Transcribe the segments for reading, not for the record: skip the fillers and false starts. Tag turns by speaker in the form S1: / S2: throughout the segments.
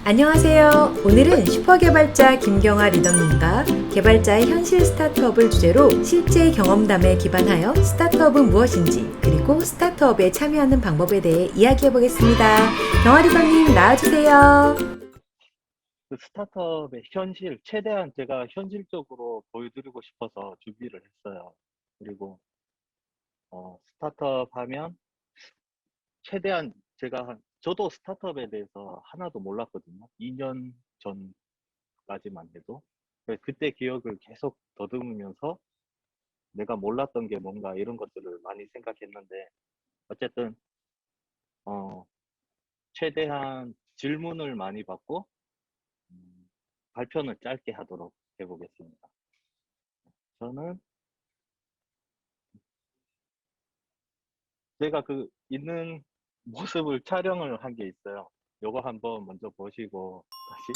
S1: 안녕하세요. 오늘은 슈퍼개발자 김경아 리더님과 개발자의 현실 스타트업을 주제로 실제 경험담에 기반하여 스타트업은 무엇인지 그리고 스타트업에 참여하는 방법에 대해 이야기해 보겠습니다. 경아 리더님 나와주세요.
S2: 그 스타트업의 현실, 최대한 제가 현실적으로 보여드리고 싶어서 준비를 했어요. 그리고 스타트업 하면 최대한 저도 스타트업에 대해서 하나도 몰랐거든요. 2년 전까지만 해도. 그때 기억을 계속 더듬으면서 내가 몰랐던 게 뭔가 이런 것들을 많이 생각했는데, 어쨌든 어, 최대한 질문을 많이 받고 발표는 짧게 하도록 해보겠습니다. 저는 제가 그 있는 모습을 촬영을 한 게 있어요. 요거 한번 먼저 보시고 다시.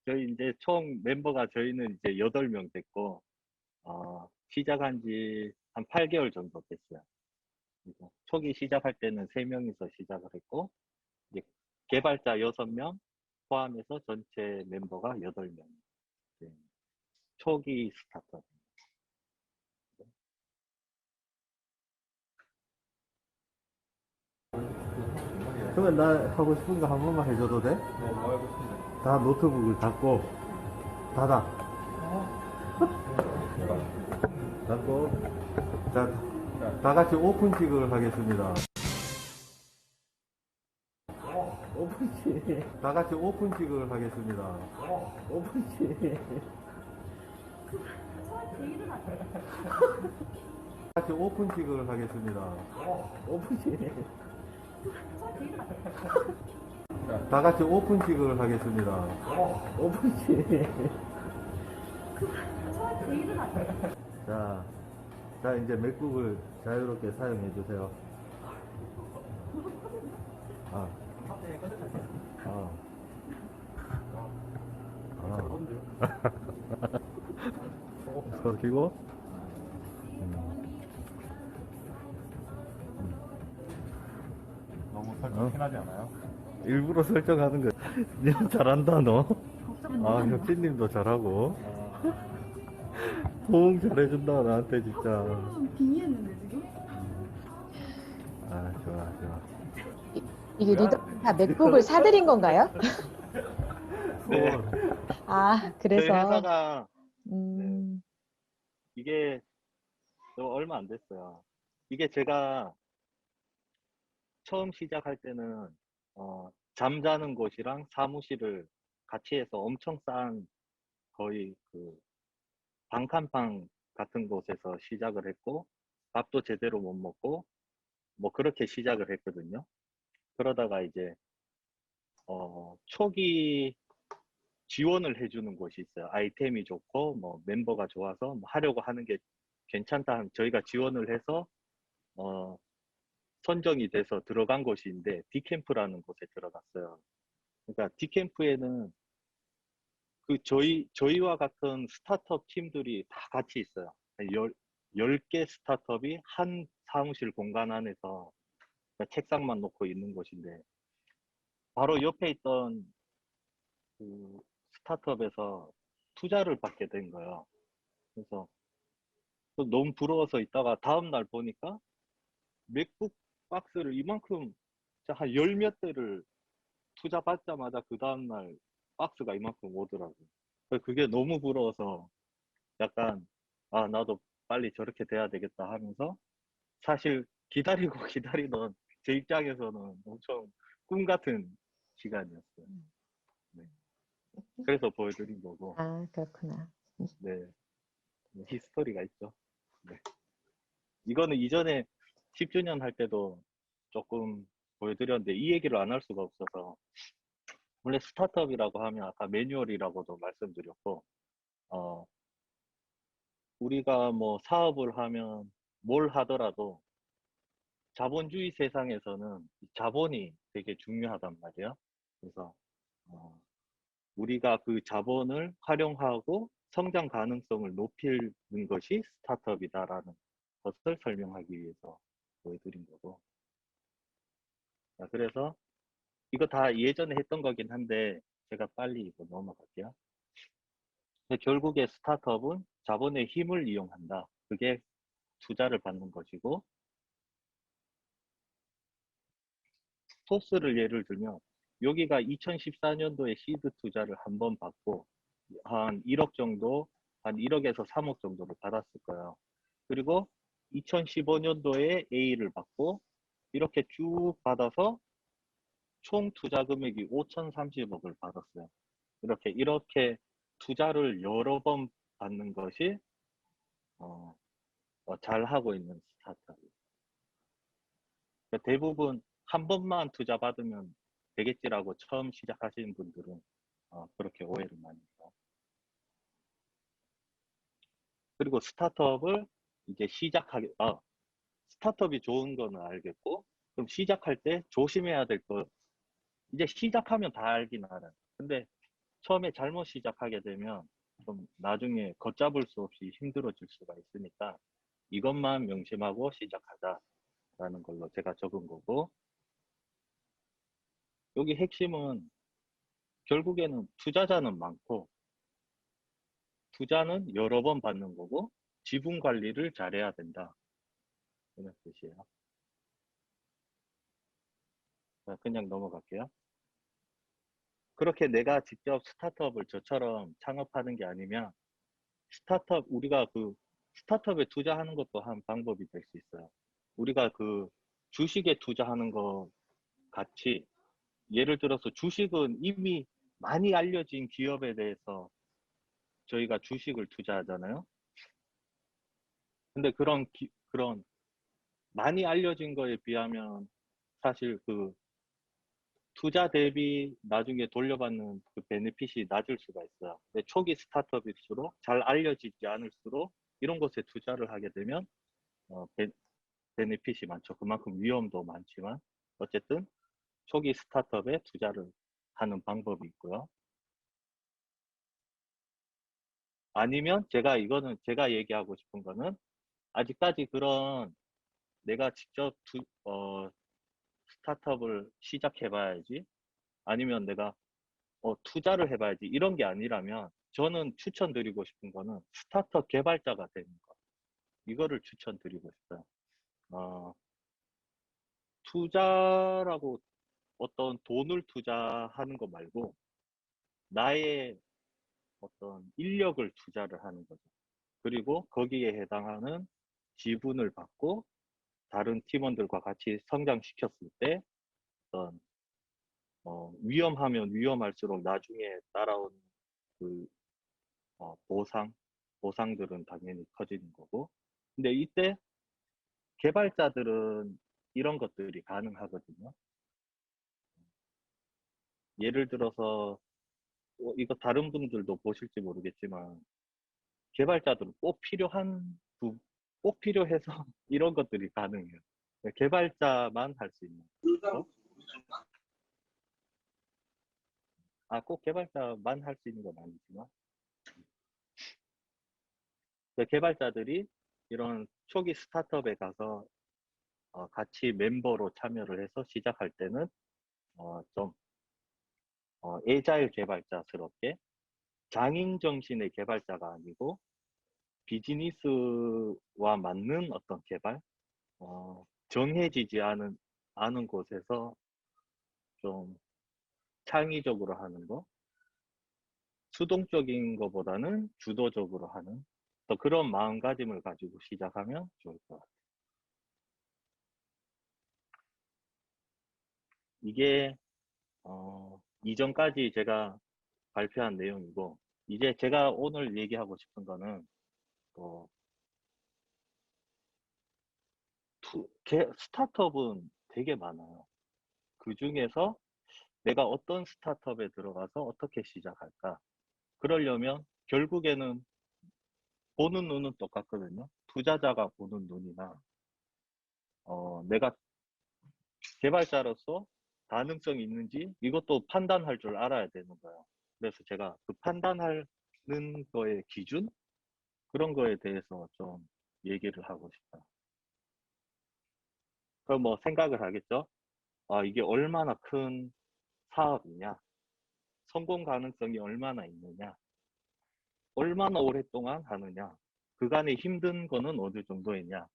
S2: 저희 이제 총 멤버가 저희는 이제 8명 됐고, 시작한 지 한 8개월 정도 됐어요. 그래서 초기 시작할 때는 3명이서 시작을 했고, 이제 개발자 6명 포함해서 전체 멤버가 8명. 초기 스타트업.
S3: 그러면 나 하고 싶은 거 한 번만 해줘도 돼? 다 노트북을 닫고 닫아 닫고 자, 다 같이 오픈식을 하겠습니다. 오픈식 다 같이 오픈식을 하겠습니다. 오픈식 다 같이 오픈식을 하겠습니다. 오픈식 다 같이 오픈식을 하겠습니다. 오픈식 자, 자 이제 맥북을 자유롭게 사용해 주세요. 아, 그리고
S4: 너무 설정 편하지 않아요?
S3: 일부러 설정하는 거. 니 잘한다 너. 아, 혁진님도 잘하고. 호응 잘해준다 나한테 진짜.
S5: 빙의했는데 지금?
S3: 아, 좋아 좋아.
S6: 이게 리더가 맥북을 사드린 건가요?
S2: 네.
S6: 아,
S2: 저희
S6: 그래서.
S2: 회사가
S6: 음,
S2: 이게 얼마 안 됐어요. 이게 제가 처음 시작할 때는 잠자는 곳이랑 사무실을 같이 해서 엄청 싼 거의 그 방칸방 같은 곳에서 시작을 했고, 밥도 제대로 못 먹고 뭐 그렇게 시작을 했거든요. 그러다가 이제 초기 지원을 해주는 곳이 있어요. 아이템이 좋고 뭐 멤버가 좋아서 뭐 하려고 하는 게 괜찮다 하면 저희가 지원을 해서 어, 선정이 돼서 들어간 곳인데, 디캠프라는 곳에 들어갔어요. 그러니까 디캠프에는 그 저희와 같은 스타트업 팀들이 다 같이 있어요. 10개 스타트업이 한 사무실 공간 안에서 책상만 놓고 있는 곳인데, 바로 옆에 있던 그 스타트업에서 투자를 받게 된 거예요. 그래서 또 너무 부러워서 있다가 다음날 보니까 맥북 박스를 이만큼, 진짜 한 열 몇 대를 투자 받자마자 그 다음날 박스가 이만큼 오더라고요. 그게 너무 부러워서 약간, 아, 나도 빨리 저렇게 돼야 되겠다 하면서, 사실 기다리고 기다리던 제 입장에서는 엄청 꿈 같은 시간이었어요. 네. 그래서 보여드린 거고,
S6: 아, 그렇구나.
S2: 네. 히스토리가 있죠. 네. 이거는 이전에 10주년 할 때도 조금 보여드렸는데, 이 얘기를 안 할 수가 없어서, 원래 스타트업이라고 하면 아까 매뉴얼이라고도 말씀드렸고, 어, 우리가 뭐 사업을 하면 뭘 하더라도 자본주의 세상에서는 이 자본이 되게 중요하단 말이에요. 그래서 어, 우리가 그 자본을 활용하고 성장 가능성을 높이는 것이 스타트업이다라는 것을 설명하기 위해서 보여드린 거고. 자, 그래서 이거 다 예전에 했던 거긴 한데 제가 빨리 이거 넘어갈게요. 근데 결국에 스타트업은 자본의 힘을 이용한다. 그게 투자를 받는 것이고, 소스를 예를 들면 여기가 2014년도에 시드 투자를 한 번 받고 한 1억 정도, 한 1억에서 3억 정도를 받았을 거예요. 그리고 2015년도에 A를 받고 이렇게 쭉 받아서 총 투자 금액이 5,030억을 받았어요. 이렇게 투자를 여러 번 받는 것이 잘 하고 있는 스타트업이에요. 그러니까 대부분 한 번만 투자 받으면 되겠지라고 처음 시작하시는 분들은 그렇게 오해를 많이 해요. 그리고 스타트업을 이제 스타트업이 좋은 거는 알겠고, 그럼 시작할 때 조심해야 될 거, 이제 시작하면 다 알긴 알아요. 근데 처음에 잘못 시작하게 되면 좀 나중에 걷잡을 수 없이 힘들어질 수가 있으니까 이것만 명심하고 시작하자라는 걸로 제가 적은 거고, 여기 핵심은 결국에는 투자자는 많고, 투자는 여러 번 받는 거고, 지분 관리를 잘해야 된다. 이런 뜻이에요. 자, 그냥 넘어갈게요. 그렇게 내가 직접 스타트업을 저처럼 창업하는 게 아니면, 우리가 그 스타트업에 투자하는 것도 한 방법이 될 수 있어요. 우리가 그 주식에 투자하는 거 같이, 예를 들어서 주식은 이미 많이 알려진 기업에 대해서 저희가 주식을 투자하잖아요. 근데 그런 많이 알려진 거에 비하면 사실 그 투자 대비 나중에 돌려받는 그 베네핏이 낮을 수가 있어요. 근데 초기 스타트업일수록 잘 알려지지 않을수록 이런 것에 투자를 하게 되면 어, 베, 베네핏이 많죠. 그만큼 위험도 많지만 어쨌든 초기 스타트업에 투자를 하는 방법이 있고요. 아니면 제가 얘기하고 싶은 거는 아직까지 그런 내가 직접 스타트업을 시작해봐야지 아니면 내가 투자를 해봐야지 이런 게 아니라면 저는 추천드리고 싶은 거는 스타트업 개발자가 되는 거. 이거를 추천드리고 싶어요. 투자라고 어떤 돈을 투자하는 거 말고 나의 어떤 인력을 투자를 하는 거죠. 그리고 거기에 해당하는 지분을 받고 다른 팀원들과 같이 성장시켰을 때 어떤 위험하면 위험할수록 나중에 따라온 그 보상들은 당연히 커지는 거고. 근데 이때 개발자들은 이런 것들이 가능하거든요. 예를 들어서 이거 다른 분들도 보실지 모르겠지만 개발자들은 꼭 필요해서 이런 것들이 가능해요. 개발자만 할 수 있는 거. 꼭 개발자만 할 수 있는 건 아니지만 개발자들이 이런 초기 스타트업에 가서 같이 멤버로 참여를 해서 시작할 때는 좀 에자일 개발자스럽게 장인 정신의 개발자가 아니고 비즈니스와 맞는 어떤 개발, 정해지지 않은 곳에서 좀 창의적으로 하는 거, 수동적인 것보다는 주도적으로 하는 또 그런 마음가짐을 가지고 시작하면 좋을 것 같아요. 이게 이전까지 제가 발표한 내용이고, 이제 제가 오늘 얘기하고 싶은 거는 어, 스타트업은 되게 많아요. 그 중에서 내가 어떤 스타트업에 들어가서 어떻게 시작할까? 그러려면 결국에는 보는 눈은 똑같거든요. 투자자가 보는 눈이나 내가 개발자로서 가능성이 있는지 이것도 판단할 줄 알아야 되는 거예요. 그래서 제가 그 판단하는 거의 기준 그런 거에 대해서 좀 얘기를 하고 싶다. 그럼 뭐 생각을 하겠죠? 아, 이게 얼마나 큰 사업이냐? 성공 가능성이 얼마나 있느냐? 얼마나 오랫동안 하느냐? 그간에 힘든 거는 어느 정도이냐?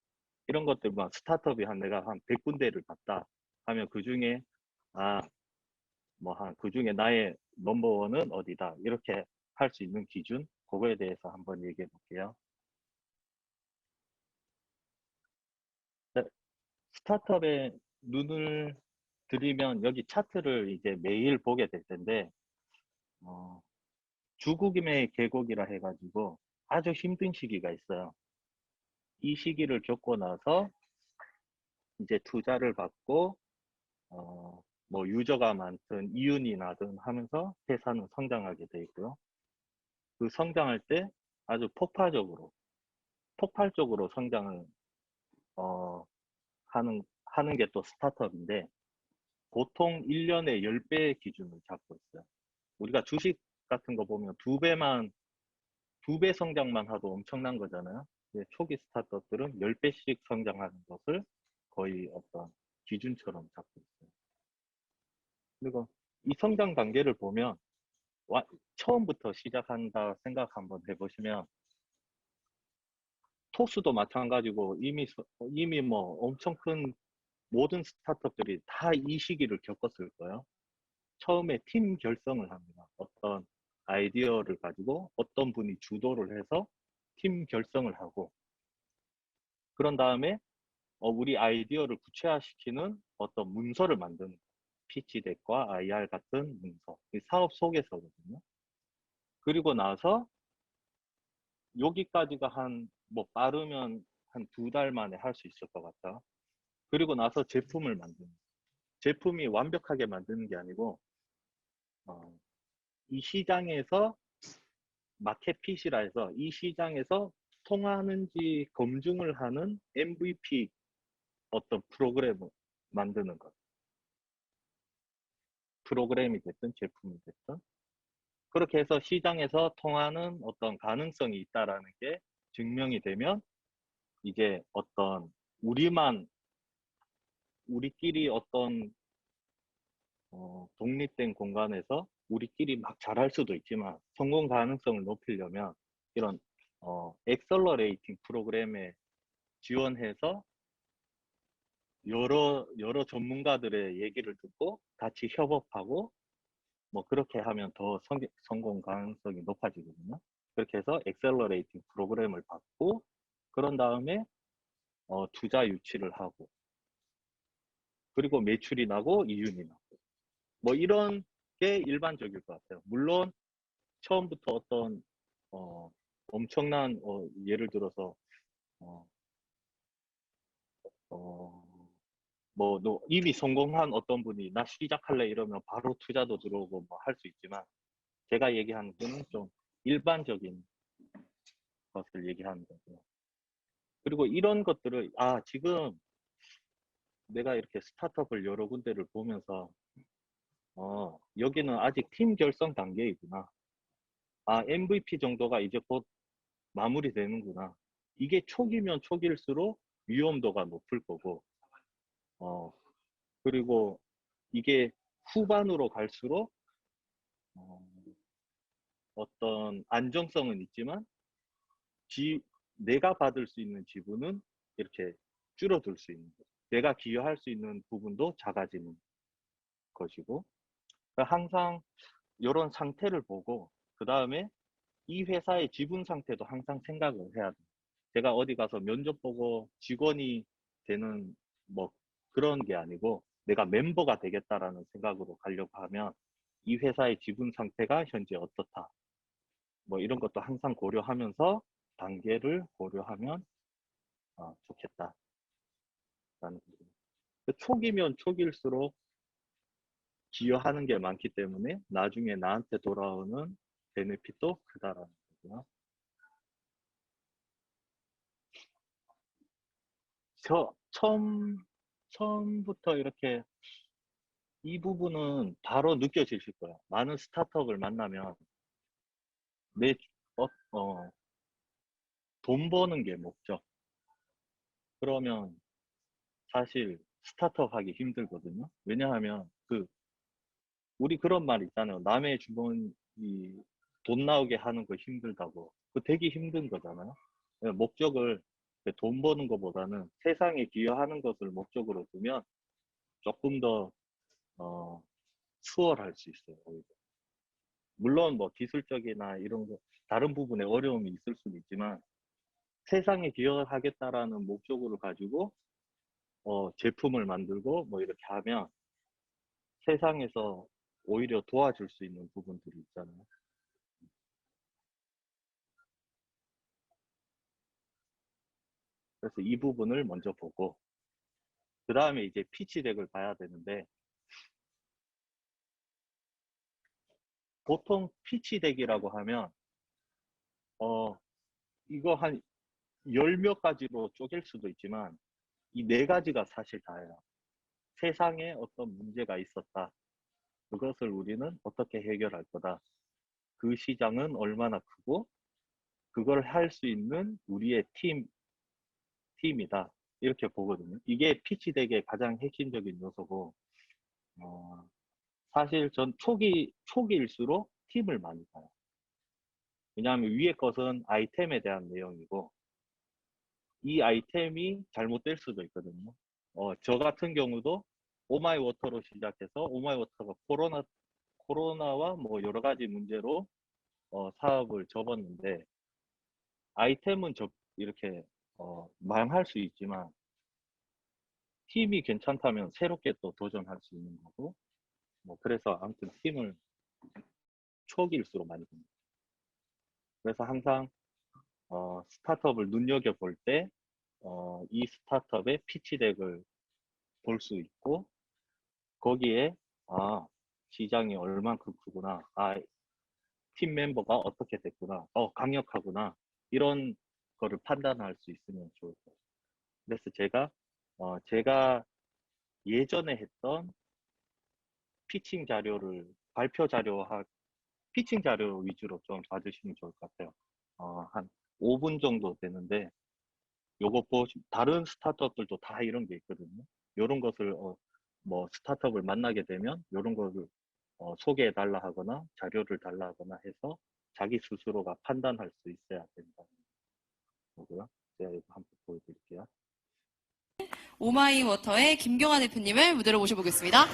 S2: 이런 것들만 스타트업이 내가 한 100군데를 봤다 하면 그 중에 그 중에 나의 넘버원은 어디다 이렇게 할 수 있는 기준 그거에 대해서 한번 얘기해 볼게요. 네, 스타트업에 눈을 들이면 여기 차트를 이제 매일 보게 될 텐데 주국임의 계곡이라 해가지고 아주 힘든 시기가 있어요. 이 시기를 겪고 나서 이제 투자를 받고 뭐 유저가 많든 이윤이 나든 하면서 회사는 성장하게 돼 있고요. 그 성장할 때 아주 폭발적으로 성장을 하는 게 또 스타트업인데 보통 1년에 10배의 기준을 잡고 있어요. 우리가 주식 같은 거 보면 두 배 성장만 하도 엄청난 거잖아요. 근데 초기 스타트업들은 10배씩 성장하는 것을 거의 어떤 기준처럼 잡고 있어요. 그리고 이 성장 단계를 보면 처음부터 시작한다 생각 한번 해보시면 토스도 마찬가지고 이미 뭐 엄청 큰 모든 스타트업들이 다 이 시기를 겪었을 거예요. 처음에 팀 결성을 합니다. 어떤 아이디어를 가지고 어떤 분이 주도를 해서 팀 결성을 하고 그런 다음에 우리 아이디어를 구체화시키는 어떤 문서를 만드는 피치덱과 IR 같은 문서, 사업 속에서거든요. 그리고 나서 여기까지가 빠르면 한 2달 만에 할 수 있을 것 같다. 그리고 나서 제품을 만드는 제품이 완벽하게 만드는 게 아니고 이 시장에서 마켓핏이라 해서 이 시장에서 통하는지 검증을 하는 MVP 어떤 프로그램을 만드는 것. 프로그램이 됐든 제품이 됐든 그렇게 해서 시장에서 통하는 어떤 가능성이 있다라는 게 증명이 되면 이제 어떤 우리끼리 어떤 독립된 공간에서 우리끼리 막 잘할 수도 있지만 성공 가능성을 높이려면 이런 엑셀러레이팅 프로그램에 지원해서 여러 전문가들의 얘기를 듣고 같이 협업하고 뭐 그렇게 하면 더 성공 가능성이 높아지거든요. 그렇게 해서 엑셀러레이팅 프로그램을 받고 그런 다음에 투자 유치를 하고 그리고 매출이 나고 이윤이 나고 뭐 이런 게 일반적일 것 같아요. 물론 처음부터 어떤 엄청난 예를 들어서 뭐 이미 성공한 어떤 분이 나 시작할래 이러면 바로 투자도 들어오고 뭐 할 수 있지만 제가 얘기하는 거는 좀 일반적인 것을 얘기하는 거고요. 그리고 이런 것들을 지금 내가 이렇게 스타트업을 여러 군데를 보면서 여기는 아직 팀 결성 단계이구나. MVP 정도가 이제 곧 마무리되는구나. 이게 초기면 초기일수록 위험도가 높을 거고 그리고 이게 후반으로 갈수록 어떤 안정성은 있지만 내가 받을 수 있는 지분은 이렇게 줄어들 수 있는 거죠. 내가 기여할 수 있는 부분도 작아지는 것이고 그러니까 항상 이런 상태를 보고 그 다음에 이 회사의 지분 상태도 항상 생각을 해야 돼요. 제가 어디 가서 면접 보고 직원이 되는 뭐 그런 게 아니고 내가 멤버가 되겠다라는 생각으로 가려고 하면 이 회사의 지분 상태가 현재 어떻다. 뭐 이런 것도 항상 고려하면서 단계를 고려하면 좋겠다라는 부분. 초기면 초기일수록 기여하는 게 많기 때문에 나중에 나한테 돌아오는 베네핏도 크다라는 거고요. 처음부터 이렇게 이 부분은 바로 느껴지실 거예요. 많은 스타트업을 만나면 돈 버는 게 목적. 그러면 사실 스타트업 하기 힘들거든요. 왜냐하면 우리 그런 말 있잖아요. 남의 주머니 돈 나오게 하는 거 힘들다고. 되게 힘든 거잖아요. 목적을 돈 버는 것보다는 세상에 기여하는 것을 목적으로 두면 조금 더 수월할 수 있어요. 오히려. 물론 뭐 기술적이나 이런 거 다른 부분에 어려움이 있을 수도 있지만 세상에 기여하겠다라는 목적으로 가지고 제품을 만들고 뭐 이렇게 하면 세상에서 오히려 도와줄 수 있는 부분들이 있잖아요. 그래서 이 부분을 먼저 보고 그 다음에 이제 피치덱을 봐야 되는데 보통 피치덱이라고 하면 이거 한 10몇 가지로 쪼갤 수도 있지만 이 4가지가 사실 다예요. 세상에 어떤 문제가 있었다. 그것을 우리는 어떻게 해결할 거다. 그 시장은 얼마나 크고 그걸 할 수 있는 우리의 팀이다. 이렇게 보거든요. 이게 피치덱의 가장 핵심적인 요소고 사실 전 초기일수록 팀을 많이 봐요. 왜냐하면 위에 것은 아이템에 대한 내용이고 이 아이템이 잘못될 수도 있거든요. 저 같은 경우도 오마이워터로 시작해서 오마이워터가 코로나와 뭐 여러 가지 문제로 사업을 접었는데 아이템은 이렇게 망할 수 있지만 팀이 괜찮다면 새롭게 또 도전할 수 있는 거고 뭐 그래서 아무튼 팀을 초기일수록 많이 봅니다. 그래서 항상 스타트업을 눈여겨볼 때 이 스타트업의 피치덱을 볼 수 있고 거기에 시장이 얼만큼 크구나, 팀 멤버가 어떻게 됐구나, 강력하구나 이런 거를 판단할 수 있으면 좋을 것 같아요. 그래서 제가 예전에 했던 피칭 자료를 피칭 자료 위주로 좀 봐주시면 좋을 것 같아요. 한 5분 정도 되는데 요거 다른 스타트업들도 다 이런 게 있거든요. 이런 것을 뭐 스타트업을 만나게 되면 이런 것을 소개해 달라 하거나 자료를 달라 하거나 해서 자기 스스로가 판단할 수 있어야 된다는 거고요. 제가 이거 한번 보여드릴게요.
S4: 오마이워터의 김경아 대표님을 무대로 모셔보겠습니다.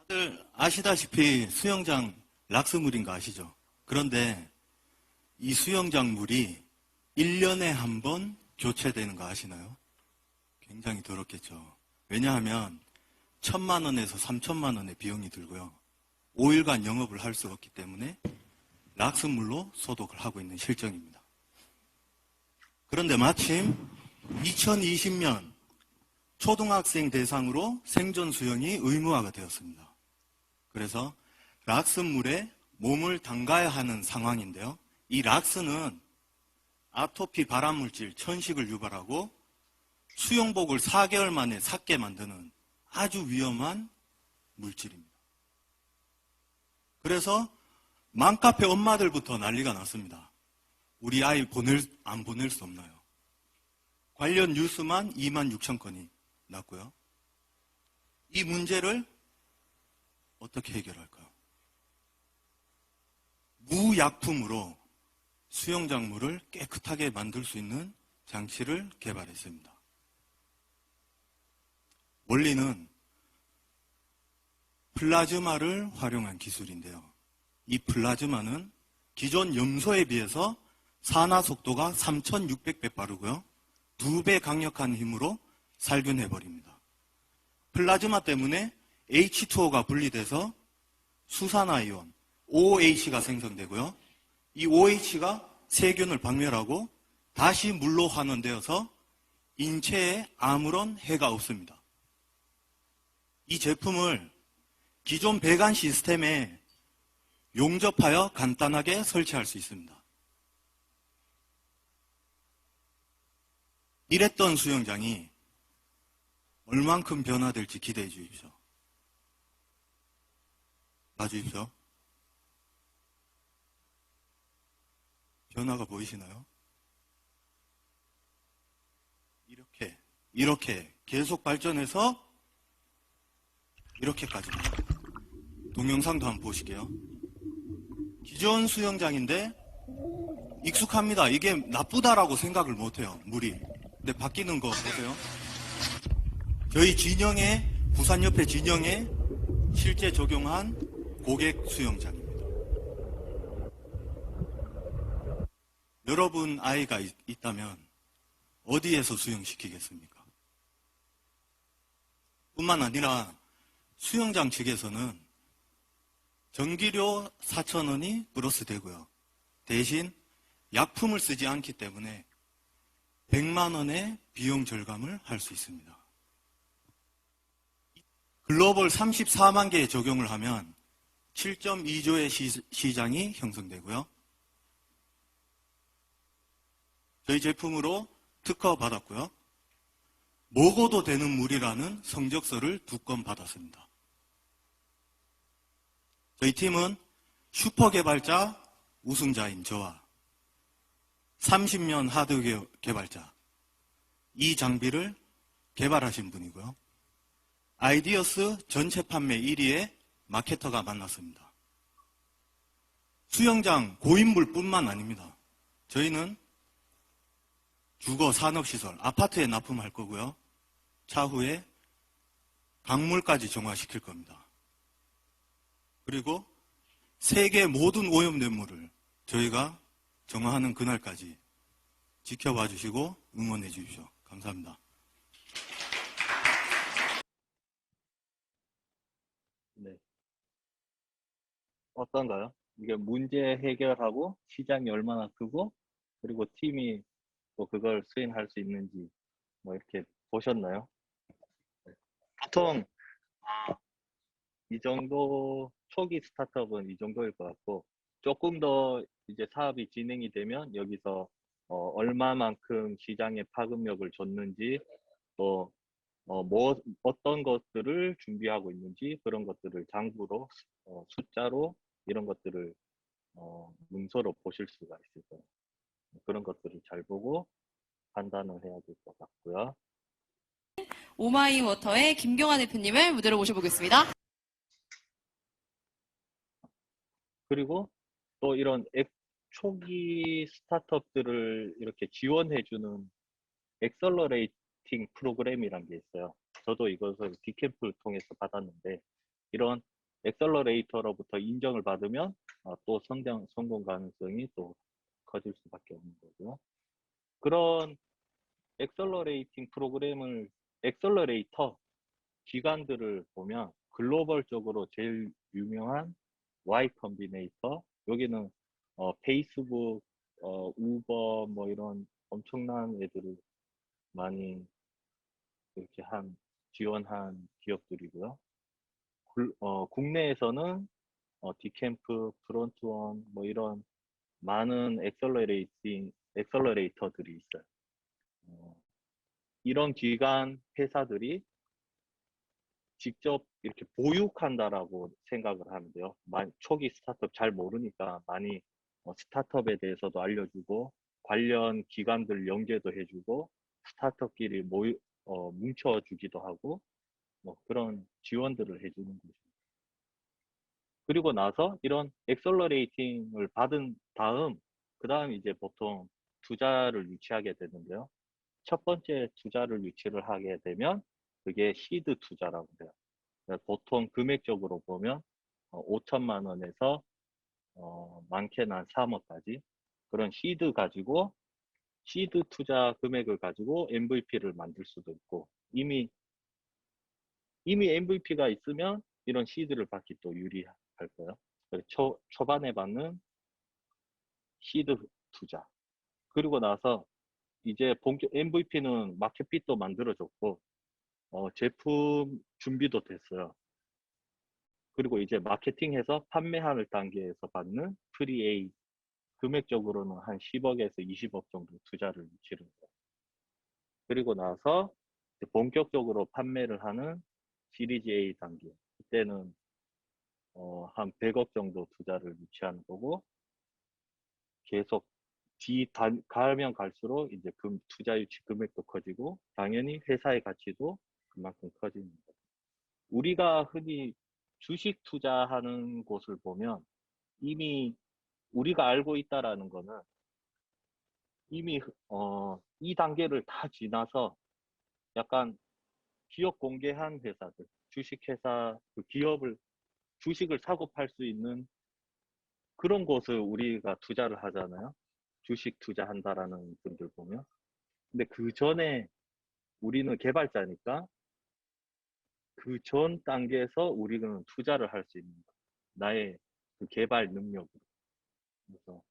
S5: 다들 아시다시피 수영장 락스물인 거 아시죠? 그런데 이 수영장 물이 1년에 한 번 교체되는 거 아시나요? 굉장히 더럽겠죠. 왜냐하면 1,000만 원에서 3,000만 원의 비용이 들고요. 5일간 영업을 할 수 없기 때문에 락스물로 소독을 하고 있는 실정입니다. 그런데 마침 2020년 초등학생 대상으로 생존 수영이 의무화가 되었습니다. 그래서 락스물에 몸을 담가야 하는 상황인데요. 이 락스는 아토피 발암물질 천식을 유발하고 수영복을 4개월 만에 삭게 만드는 아주 위험한 물질입니다. 그래서 맘카페 엄마들부터 난리가 났습니다. 우리 아이 안 보낼 수 없나요? 관련 뉴스만 26,000건이 났고요. 이 문제를 어떻게 해결할까요? 무약품으로 수영장 물을 깨끗하게 만들 수 있는 장치를 개발했습니다. 원리는 플라즈마를 활용한 기술인데요. 이 플라즈마는 기존 염소에 비해서 산화 속도가 3600배 빠르고요. 2배 강력한 힘으로 살균해버립니다. 플라즈마 때문에 H2O가 분리돼서 수산화이온 OH가 생성되고요. 이 OH가 세균을 박멸하고 다시 물로 환원되어서 인체에 아무런 해가 없습니다. 이 제품을 기존 배관 시스템에 용접하여 간단하게 설치할 수 있습니다. 이랬던 수영장이 얼만큼 변화될지 기대해 주십시오. 봐주십시오. 변화가 보이시나요? 이렇게 계속 발전해서 이렇게까지 갑니다. 동영상도 한번 보실게요. 기존 수영장인데 익숙합니다. 이게 나쁘다라고 생각을 못해요. 물이. 근데 바뀌는 거 보세요. 저희 진영에, 부산 옆에 진영에 실제 적용한 고객 수영장입니다. 여러분 아이가 있다면 어디에서 수영시키겠습니까? 뿐만 아니라 수영장 측에서는 전기료 4,000원이 플러스 되고요. 대신 약품을 쓰지 않기 때문에 100만 원의 비용 절감을 할 수 있습니다. 글로벌 34만 개에 적용을 하면 7.2조의 시장이 형성되고요. 저희 제품으로 특허 받았고요. 먹어도 되는 물이라는 성적서를 2건 받았습니다. 저희 팀은 슈퍼 개발자 우승자인 저와 30년 하드 개발자, 이 장비를 개발하신 분이고요. 아이디어스 전체 판매 1위의 마케터가 만났습니다. 수영장 고인물뿐만 아닙니다. 저희는 주거 산업시설, 아파트에 납품할 거고요. 차후에 강물까지 정화시킬 겁니다. 그리고 세계 모든 오염된 물을 저희가 정화하는 그날까지 지켜봐 주시고 응원해 주십시오. 감사합니다.
S2: 네. 어떤가요? 이게 문제 해결하고 시장이 얼마나 크고 그리고 팀이 또 그걸 수행할 수 있는지 뭐 이렇게 보셨나요? 보통 이 정도 초기 스타트업은 이 정도일 것 같고 조금 더 이제 사업이 진행이 되면 여기서 얼마만큼 시장에 파급력을 줬는지 또 어떤 것들을 준비하고 있는지 그런 것들을 장부로 숫자로 이런 것들을 문서로 보실 수가 있을 거예요. 그런 것들을 잘 보고 판단을 해야 될 것 같고요.
S4: 오마이워터의 김경아 대표님을 무대로 모셔보겠습니다.
S2: 그리고 또 이런 초기 스타트업들을 이렇게 지원해주는 엑셀러레이팅 프로그램이란 게 있어요. 저도 이것을 디캠프를 통해서 받았는데 이런 엑셀러레이터로부터 인정을 받으면 또 성공 가능성이 또 커질 수밖에 없는 거고요. 그런 엑셀러레이팅 프로그램을 엑셀러레이터 기관들을 보면 글로벌적으로 제일 유명한 Y 컴비네이터, 여기는 페이스북, 우버 뭐 이런 엄청난 애들을 많이 이렇게 지원한 기업들이고요. 국내에서는 디캠프, 프론트원 뭐 이런 많은 엑셀러레이터들이 있어요. 이런 기관 회사들이 직접 이렇게 보육한다라고 생각을 하는데요. 초기 스타트업 잘 모르니까 많이 스타트업에 대해서도 알려주고 관련 기관들 연계도 해주고 스타트업끼리 뭉쳐주기도 하고 뭐 그런 지원들을 해주는 거죠. 그리고 나서 이런 엑셀러레이팅을 받은 다음 그 다음 이제 보통 투자를 유치하게 되는데요. 첫 번째 투자를 유치를 하게 되면 그게 시드 투자라고 해요. 보통 금액적으로 보면 5천만 원에서 많게는 한 3억까지 그런 시드 투자 금액을 가지고 MVP를 만들 수도 있고 이미 MVP가 있으면 이런 시드를 받기 또 유리할 거예요. 초반에 받는 시드 투자. 그리고 나서 이제 본격 MVP는 마켓핏도 만들어졌고 제품 준비도 됐어요. 그리고 이제 마케팅해서 판매하는 단계에서 받는 프리-A 금액적으로는 한 10억에서 20억 정도 투자를 치른 거예요. 그리고 나서 이제 본격적으로 판매를 하는 시리즈 A 단계. 이때는 한 100억 정도 투자를 유치하는 거고 계속 가면 갈수록 이제 투자 유치 금액도 커지고 당연히 회사의 가치도 그만큼 커지는 거예요. 우리가 흔히 주식 투자하는 곳을 보면 이미 우리가 알고 있다라는 거는 이미 이 단계를 다 지나서 약간 기업 공개한 회사들, 주식회사 그 기업을 주식을 사고 팔 수 있는 그런 곳을 우리가 투자를 하잖아요. 주식 투자한다라는 분들 보면. 근데 그 전에 우리는 개발자니까 그 전 단계에서 우리는 투자를 할 수 있는 거예요. 나의 그 개발 능력으로. 그래서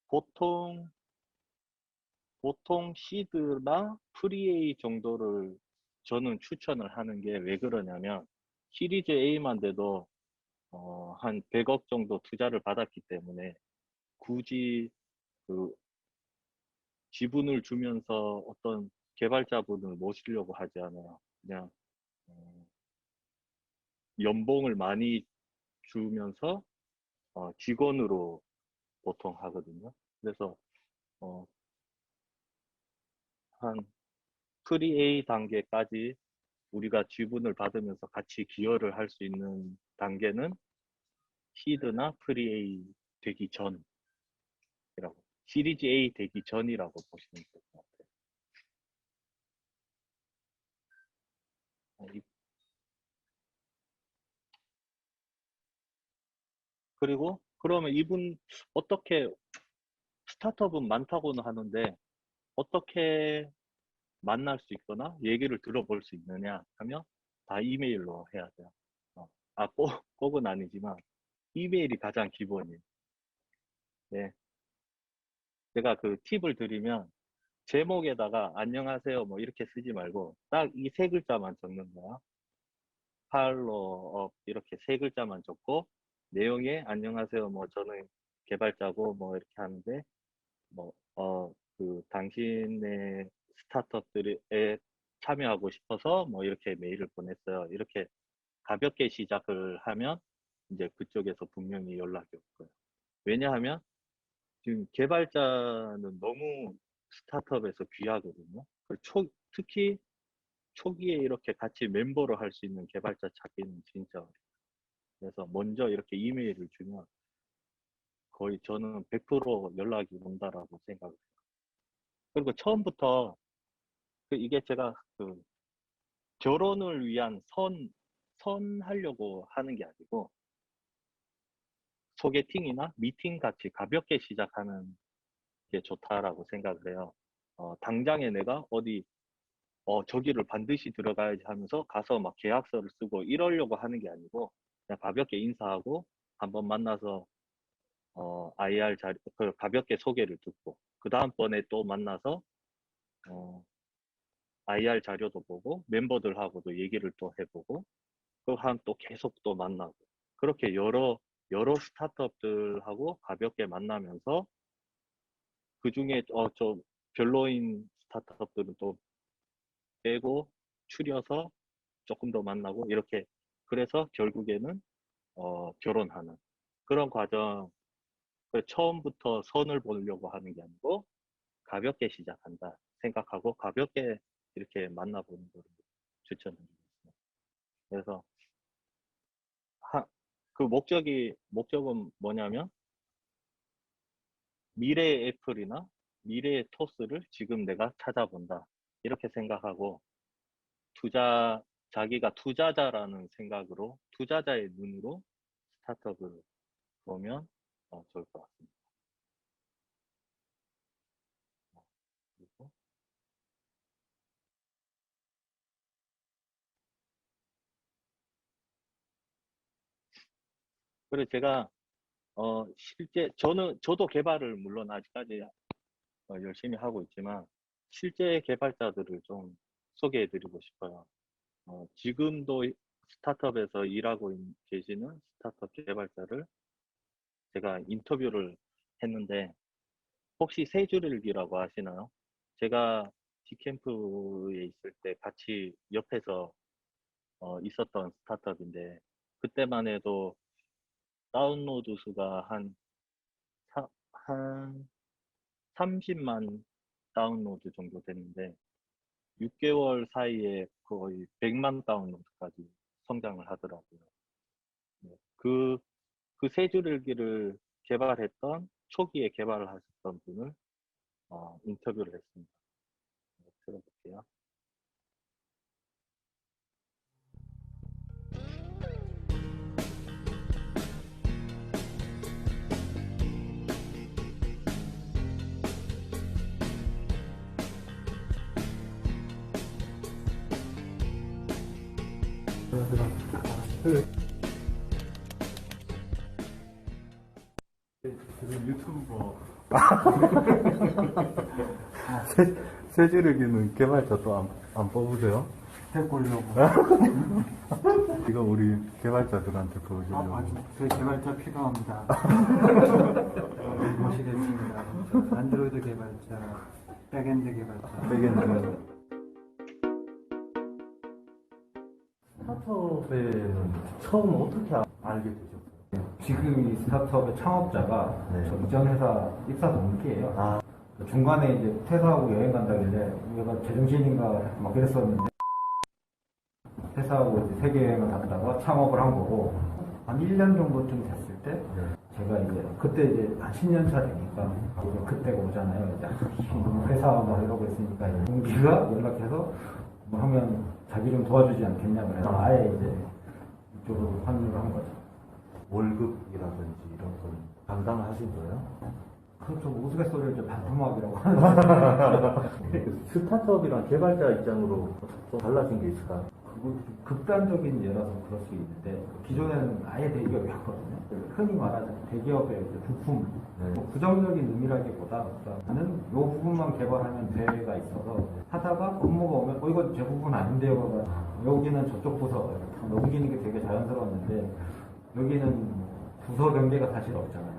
S2: 보통 시드나 프리-A 정도를 저는 추천을 하는 게 왜 그러냐면 시리즈 A만 돼도 한 100억 정도 투자를 받았기 때문에 굳이 그 지분을 주면서 어떤 개발자분을 모시려고 하지 않아요. 그냥 연봉을 많이 주면서 직원으로 보통 하거든요. 그래서 한 프리-A 단계까지 우리가 지분을 받으면서 같이 기여를 할 수 있는 단계는 시드나 프리-A 되기 전이라고, 시리즈 A 되기 전이라고 보시면 될 것 같아요. 그리고 그러면 이분 어떻게 스타트업은 많다고는 하는데 어떻게 만날 수 있거나 얘기를 들어볼 수 있느냐 하면 다 이메일로 해야 돼요. 꼭은 아니지만 이메일이 가장 기본이에요. 네. 제가 그 팁을 드리면 제목에다가 안녕하세요 뭐 이렇게 쓰지 말고 딱 이 세 글자만 적는 거야. 팔로업 이렇게 세 글자만 적고 내용에 안녕하세요 뭐 저는 개발자고 뭐 이렇게 하는데 뭐 그 당신의 스타트업들에 참여하고 싶어서 뭐 이렇게 메일을 보냈어요. 이렇게 가볍게 시작을 하면 이제 그쪽에서 분명히 연락이 올 거예요. 왜냐하면 지금 개발자는 너무 스타트업에서 귀하거든요. 특히 초기에 이렇게 같이 멤버로 할 수 있는 개발자 찾기는 진짜 어려워요. 그래서 먼저 이렇게 이메일을 주면 거의 저는 100% 연락이 온다라고 생각해요. 그리고 처음부터 이게 제가 그 결혼을 위한 선하려고 하는 게 아니고 소개팅이나 미팅 같이 가볍게 시작하는 게 좋다라고 생각을 해요. 당장에 내가 어디 저기를 반드시 들어가야지 하면서 가서 막 계약서를 쓰고 이러려고 하는 게 아니고 그냥 가볍게 인사하고 한번 만나서 IR 가볍게 소개를 듣고 그 다음번에 또 만나서 IR 자료도 보고 멤버들하고도 얘기를 또 해보고 또 계속 또 만나고 그렇게 여러 스타트업들하고 가볍게 만나면서 그 중에 좀 별로인 스타트업들은 또 빼고 추려서 조금 더 만나고 이렇게 그래서 결국에는 결혼하는 그런 과정. 처음부터 선을 보려고 하는 게 아니고 가볍게 시작한다 생각하고 가볍게 이렇게 만나보는 걸 추천드리겠습니다. 그래서 그 목적은 뭐냐면 미래의 애플이나 미래의 토스를 지금 내가 찾아본다 이렇게 생각하고 자기가 투자자라는 생각으로, 투자자의 눈으로 스타트업을 보면 좋을 것 같습니다. 그리고 제가 실제 저도 개발을 물론 아직까지 열심히 하고 있지만 실제 개발자들을 좀 소개해드리고 싶어요. 지금도 스타트업에서 일하고 계시는 스타트업 개발자를 제가 인터뷰를 했는데 혹시 세 줄일기라고 아시나요? 제가 G캠프에 있을 때 같이 옆에서 있었던 스타트업인데 그때만 해도 다운로드 수가 한 30만 다운로드 정도 됐는데 6개월 사이에 거의 100만 다운로드까지 성장을 하더라고요. 네, 그 세 줄일기를 개발했던 초기에 개발을 하셨던 분을 인터뷰를 했습니다. 네, 들어볼게요.
S3: 지금 유튜버 세지르기는 개발자 또 안 뽑으세요?
S7: 해보려고.
S3: 이거 우리 개발자들한테 보여주려고.
S7: 제 개발자 필요합니다. 모시겠습니다. 안드로이드 개발자, 백엔드 개발자.
S3: 백엔드. 스타트업에는 처음 어떻게 알게 되셨어요?
S8: 지금 이 스타트업의 창업자가
S3: 네.
S8: 저 이전 회사 입사 동기예요. 중간에 이제 퇴사하고 여행 간다길래 얘가 제정신인가 막 그랬었는데 퇴사하고 이제 세계 여행을 갔다가 창업을 한 거고 한 1년 정도쯤 됐을 때 제가 이제 그때 이제 한 10년 차 되니까 이제 그때가 오잖아요. 이제 회사 막 이러고 있으니까 동기가 연락해서 뭐 하면 자기 좀 도와주지 않겠냐 그래서 아예 이제 이쪽으로 환류를 한 거죠.
S3: 월급이라든지 이런 건 감당하신 거예요?
S8: 그렇죠. 우스갯소리를 이제 반토막이라고 하는데
S3: 스타트업이랑 개발자 입장으로 좀 달라진 게 있을까요?
S8: 그거 좀 극단적인 예라서 그럴 수 있는데 기존에는 아예 대기업이었거든요. 흔히 말하는 대기업의 이제 부품 뭐 부정적인 의미라기보다 나는 이 부분만 개발하면 돼가 있어서 하다가 업무가 오면 이건 제 부분 아닌데요. 여기는 저쪽 부서 넘기는 게 되게 자연스러웠는데 여기는 부서 경계가 사실 없잖아요.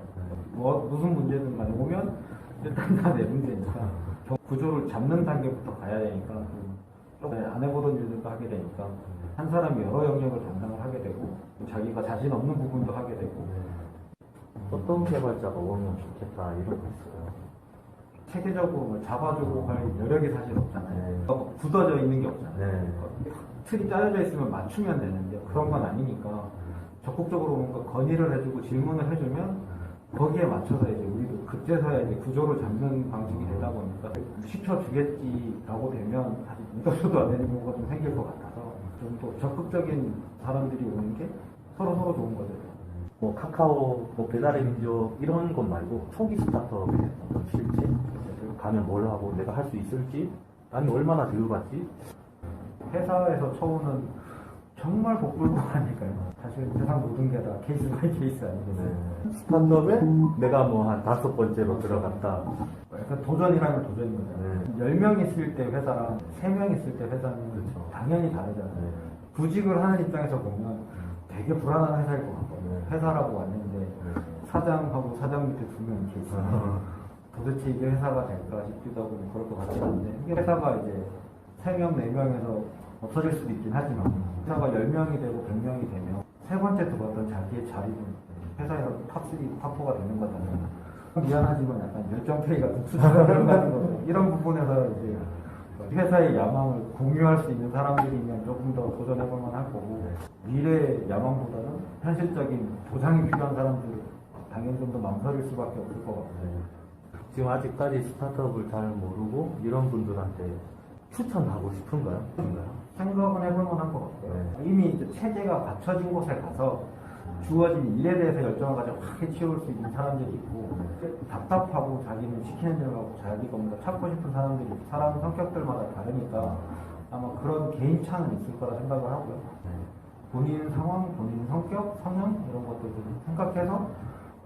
S8: 무슨 문제든 간에 오면 일단 다 내 문제니까 구조를 잡는 단계부터 가야 되니까 안 해보던 일들도 하게 되니까 한 사람이 여러 영역을 담당을 하게 되고 자기가 자신 없는 부분도 하게 되고
S3: 어떤 개발자가 오면 좋겠다 이런 거 있어요?
S8: 체계적으로 뭐 잡아주고 할 여력이 사실 없잖아요. 굳어져 있는 게 없잖아요. 틀이 짜여져 있으면 맞추면 되는데 그런 건 아니니까 적극적으로 뭔가 건의를 해주고 질문을 해주면 거기에 맞춰서 이제 우리도 그때서야 이제 구조를 잡는 방식이 되다 보니까 시켜주겠지라고 되면 사실 믿어서도 안 되는 경우가 좀 생길 것 같아서 좀 더 적극적인 사람들이 오는 게 서로 좋은 거죠.
S3: 뭐 카카오, 뭐 배달의 민족 이런 것 말고 초기 스타트업에 어떤 실제 가면 뭘 하고 내가 할 수 있을지 아니 얼마나 들어갔지?
S8: 회사에서 처우는 정말 복불복하니까요. 사실 세상 모든 게 다 케이스 바이 케이스 아니겠어요.
S3: 스타트업에 내가 뭐 한 5번째로 들어갔다.
S8: 약간 도전이라면 도전인 거잖아요. 10명 있을 때 회사랑 3명 있을 때 회사는
S3: 그렇죠.
S8: 당연히 다르잖아요. 구직을 하는 입장에서 보면 되게 불안한 회사일 것 같거든요. 회사라고 왔는데 사장하고 사장 밑에 2명 이렇게 있어요. 도대체 이게 회사가 될까 싶기도 하고 그럴 것 같긴 한데 이게 회사가 이제 3명, 4명에서 없어질 수도 있긴 하지만 회사가 10명이 되고 100명이 되면 세 번째 들어왔던 자기의 자리는 회사에서 탑3, 탑4가 되는 거잖아요. 미안하지만 약간 열정페이 같은 투자가 들어가는 거죠. 이런 부분에서 이제 회사의 야망을 공유할 수 있는 사람들이면 조금 더 도전해볼 만할 거고 미래의 야망보다는 현실적인 보상이 필요한 사람들은 당연히 좀 더 망설일 수밖에 없을 것 같아요.
S3: 지금 아직까지 스타트업을 잘 모르고 이런 분들한테 추천하고 싶은가요? 그런가요?
S8: 생각은 해볼 만한 것 같아요.
S3: 네.
S8: 이미 이제 체계가 갖춰진 곳에 가서 주어진 일에 대해서 열정을 가지고 확 해치울 수 있는 사람들이 있고 답답하고 자기는 시키는 대로 하고 자기가 뭔가 찾고 싶은 사람들이 있고 사람 성격들마다 다르니까 아마 그런 개인차는 있을 거라 생각을 하고요. 본인 상황, 본인 성격, 성향 이런 것들을 생각해서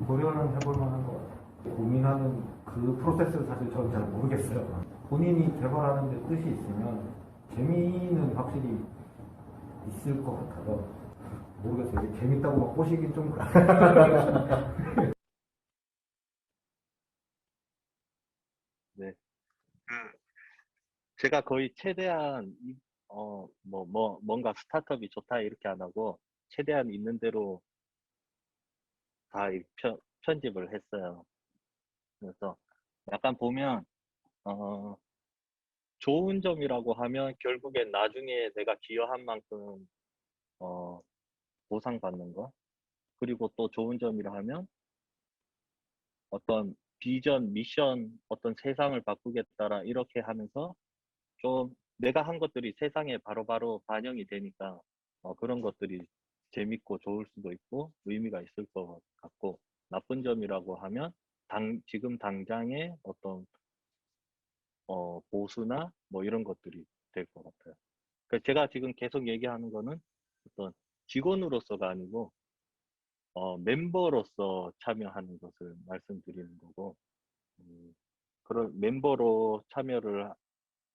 S8: 고려는 해볼 만한 것 같아요. 고민하는 그 프로세스를 사실 저는 잘 모르겠어요. 본인이 개발하는 데 뜻이 있으면 재미는 확실히 있을 것 같아서 모르겠어요. 이게 재밌다고 막 꼬시긴 좀 그래요.
S2: 네. 제가 거의 최대한 뭔가 스타트업이 좋다 이렇게 안 하고 최대한 있는 대로 다 편집을 했어요. 그래서 약간 보면 좋은 점이라고 하면 결국엔 나중에 내가 기여한 만큼 보상받는 거. 그리고 또 좋은 점이라 하면 어떤 비전, 미션, 어떤 세상을 바꾸겠다라 이렇게 하면서 좀 내가 한 것들이 세상에 바로바로 반영이 되니까 그런 것들이 재밌고 좋을 수도 있고 의미가 있을 것 같고, 나쁜 점이라고 하면 지금 당장의 어떤 보수나 뭐 이런 것들이 될 것 같아요. 그러니까 제가 지금 계속 얘기하는 거는 어떤 직원으로서가 아니고 멤버로서 참여하는 것을 말씀드리는 거고, 그런 멤버로 참여를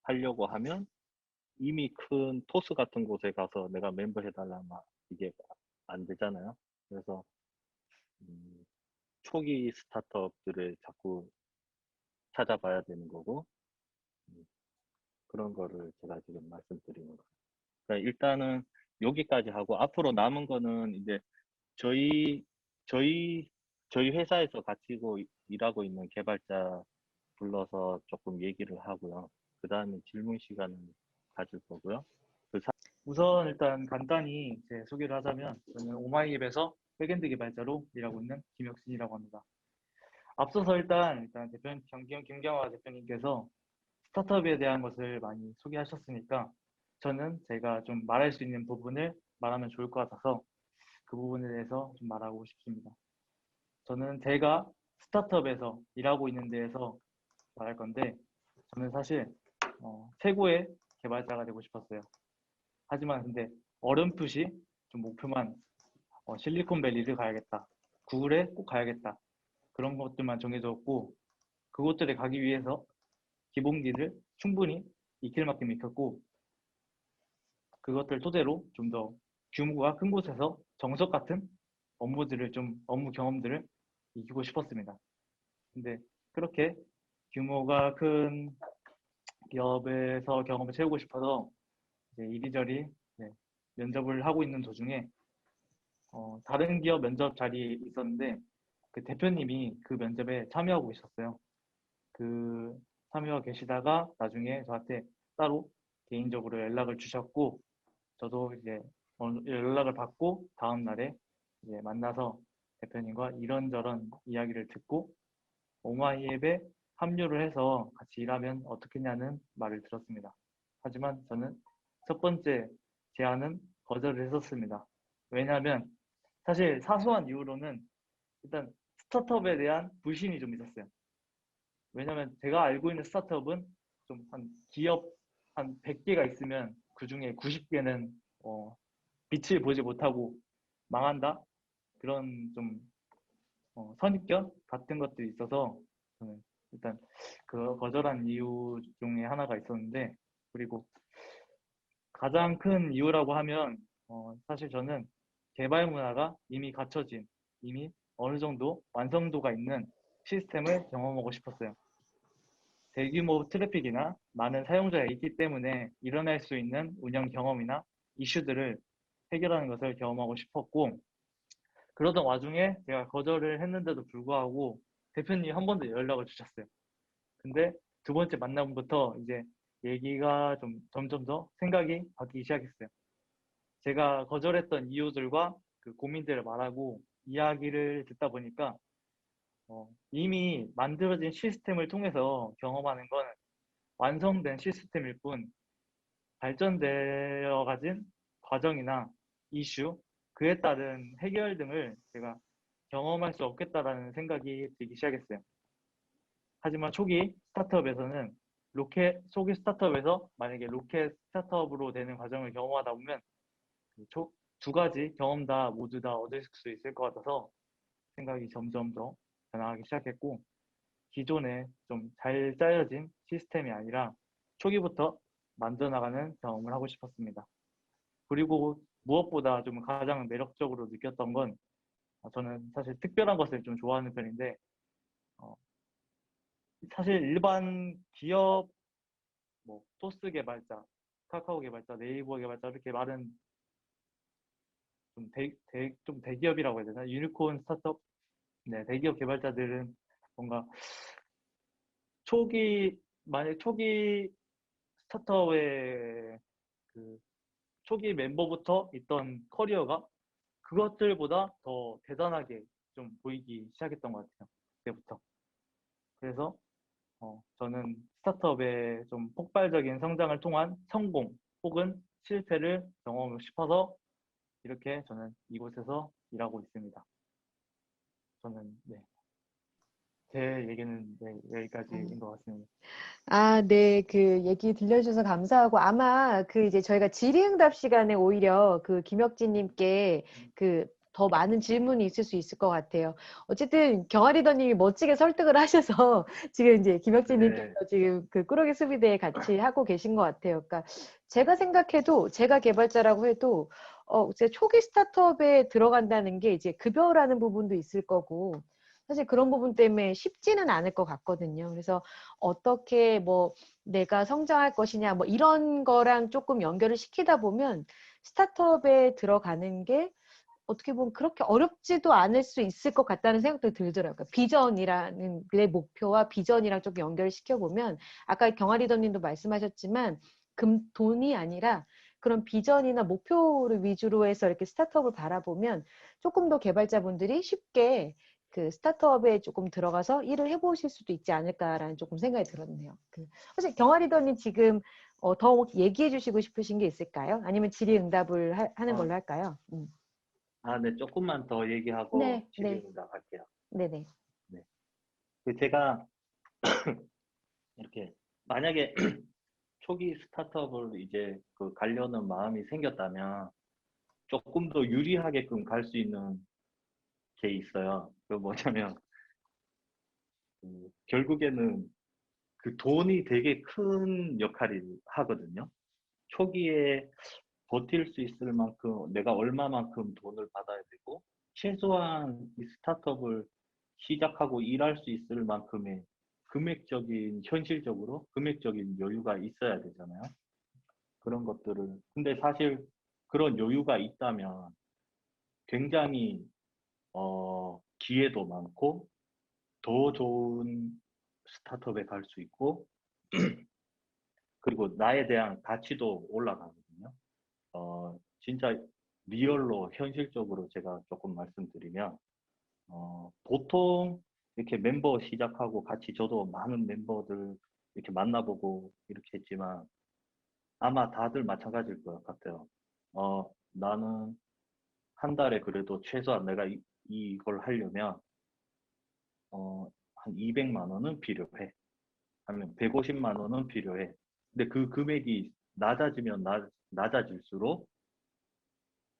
S2: 하려고 하면 이미 큰 토스 같은 곳에 가서 내가 멤버 해달라면 이게 안 되잖아요. 그래서 초기 스타트업들을 자꾸 찾아봐야 되는 거고, 그런 거를 제가 지금 말씀드리는 거예요. 그러니까 일단은 여기까지 하고 앞으로 남은 거는 이제 저희 회사에서 같이 일하고 있는 개발자 불러서 조금 얘기를 하고요. 그 다음에 질문 시간을 가질 거고요.
S9: 우선 일단 간단히 제 소개를 하자면 저는 오마이앱에서 백엔드 개발자로 일하고 있는 김혁신이라고 합니다. 앞서서 일단 대표님 김경화 대표님께서 스타트업에 대한 것을 많이 소개하셨으니까 저는 제가 좀 말할 수 있는 부분을 말하면 좋을 것 같아서 그 부분에 대해서 좀 말하고 싶습니다. 저는 제가 스타트업에서 일하고 있는 데에서 말할 건데, 저는 사실 최고의 개발자가 되고 싶었어요. 하지만 근데 어렴풋이 좀 목표만 실리콘밸리를 가야겠다, 구글에 꼭 가야겠다, 그런 것들만 정해졌고, 그곳들에 가기 위해서 기본기를 충분히 익힐 만큼 익혔고, 그것들 토대로 좀 더 규모가 큰 곳에서 정석 같은 업무 경험들을 익히고 싶었습니다. 근데 그렇게 규모가 큰 기업에서 경험을 채우고 싶어서 이제 이리저리 면접을 하고 있는 도중에 다른 기업 면접 자리에 있었는데 그 대표님이 그 면접에 참여하고 있었어요. 그 참여하고 계시다가 나중에 저한테 따로 개인적으로 연락을 주셨고, 저도 이제 연락을 받고 다음 날에 이제 만나서 대표님과 이런저런 이야기를 듣고 오마이앱에 합류를 해서 같이 일하면 어떻겠냐는 말을 들었습니다. 하지만 저는 첫 번째 제안은 거절을 했었습니다. 왜냐하면 사실 사소한 이유로는 일단 스타트업에 대한 불신이 좀 있었어요. 왜냐하면 제가 알고 있는 스타트업은 좀 한 기업 한 100개가 있으면 그 중에 90개는 빛을 보지 못하고 망한다? 그런 좀 선입견 같은 것들이 있어서 저는 일단 그 거절한 이유 중에 하나가 있었는데, 그리고 가장 큰 이유라고 하면 사실 저는 개발 문화가 이미 갖춰진, 이미 어느 정도 완성도가 있는 시스템을 경험하고 싶었어요. 대규모 트래픽이나 많은 사용자가 있기 때문에 일어날 수 있는 운영 경험이나 이슈들을 해결하는 것을 경험하고 싶었고, 그러던 와중에 제가 거절을 했는데도 불구하고 대표님이 한 번 더 연락을 주셨어요. 근데 두 번째 만남부터 이제 얘기가 좀 점점 더 생각이 바뀌기 시작했어요. 제가 거절했던 이유들과 그 고민들을 말하고 이야기를 듣다 보니까 이미 만들어진 시스템을 통해서 경험하는 건 완성된 시스템일 뿐 발전되어 가진 과정이나 이슈, 그에 따른 해결 등을 제가 경험할 수 없겠다라는 생각이 들기 시작했어요. 하지만 초기 스타트업에서는 초기 스타트업에서 만약에 로켓 스타트업으로 되는 과정을 경험하다 보면 두 가지 경험 모두 다 얻을 수 있을 것 같아서 생각이 점점 더 변화하기 시작했고, 기존에 좀 잘 짜여진 시스템이 아니라 초기부터 만들어나가는 경험을 하고 싶었습니다. 그리고 무엇보다 좀 가장 매력적으로 느꼈던 건, 저는 사실 특별한 것을 좀 좋아하는 편인데, 사실 일반 기업, 뭐 토스 개발자, 카카오 개발자, 네이버 개발자 이렇게 말은 좀 대기업이라고 해야 되나? 유니콘 스타트업, 네, 대기업 개발자들은 뭔가 만약 초기 스타트업의 그 초기 멤버부터 있던 커리어가 그것들보다 더 대단하게 좀 보이기 시작했던 것 같아요. 그때부터. 그래서 저는 스타트업의 좀 폭발적인 성장을 통한 성공 혹은 실패를 경험하고 싶어서 이렇게 저는 이곳에서 일하고 있습니다. 저는 제 얘기는 여기까지인 것 같습니다.
S6: 아, 네. 그 얘기 들려주셔서 감사하고 아마 그 이제 저희가 질의응답 시간에 오히려 그 김혁진 님께 그 더 많은 질문이 있을 수 있을 것 같아요. 어쨌든 경아리더님이 멋지게 설득을 하셔서 지금 이제 김혁진 님께서 지금 그 꾸러기 수비대에 같이 하고 계신 것 같아요. 그러니까 제가 생각해도 제가 개발자라고 해도 이제 초기 스타트업에 들어간다는 게 이제 급여라는 부분도 있을 거고 사실 그런 부분 때문에 쉽지는 않을 것 같거든요. 그래서 어떻게 뭐 내가 성장할 것이냐 뭐 이런 거랑 조금 연결을 시키다 보면 스타트업에 들어가는 게 어떻게 보면 그렇게 어렵지도 않을 수 있을 것 같다는 생각도 들더라고요. 비전이라는 내 목표와 비전이랑 조금 연결을 시켜보면 아까 경아리더님도 말씀하셨지만 돈이 아니라 그런 비전이나 목표를 위주로 해서 이렇게 스타트업을 바라보면 조금 더 개발자분들이 쉽게 그 스타트업에 조금 들어가서 일을 해보실 수도 있지 않을까라는 조금 생각이 들었네요. 혹시 경아리더님 지금 더 얘기해 주시고 싶으신 게 있을까요? 아니면 질의응답을 하는 걸로 할까요?
S2: 네, 조금만 더 얘기하고
S6: 네, 네,
S2: 질의응답 할게요.
S6: 네네.
S2: 네. 제가 이렇게 만약에 초기 스타트업을 이제 가려는 마음이 생겼다면 조금 더 유리하게끔 갈 수 있는 게 있어요. 그 뭐냐면 결국에는 그 돈이 되게 큰 역할을 하거든요. 초기에 버틸 수 있을 만큼 내가 얼마만큼 돈을 받아야 되고 최소한 이 스타트업을 시작하고 일할 수 있을 만큼의 현실적으로 금액적인 여유가 있어야 되잖아요. 그런 것들을. 근데 사실 그런 여유가 있다면 굉장히 기회도 많고 더 좋은 스타트업에 갈 수 있고 그리고 나에 대한 가치도 올라가거든요. 진짜 리얼로 현실적으로 제가 조금 말씀드리면 보통 이렇게 멤버 시작하고 같이 저도 많은 멤버들 이렇게 만나보고 이렇게 했지만 아마 다들 마찬가지일 것 같아요. 나는 한 달에 그래도 최소한 내가 이걸 하려면 한 200만 원은 필요해. 아니면 150만 원은 필요해. 근데 그 금액이 낮아지면 낮아질수록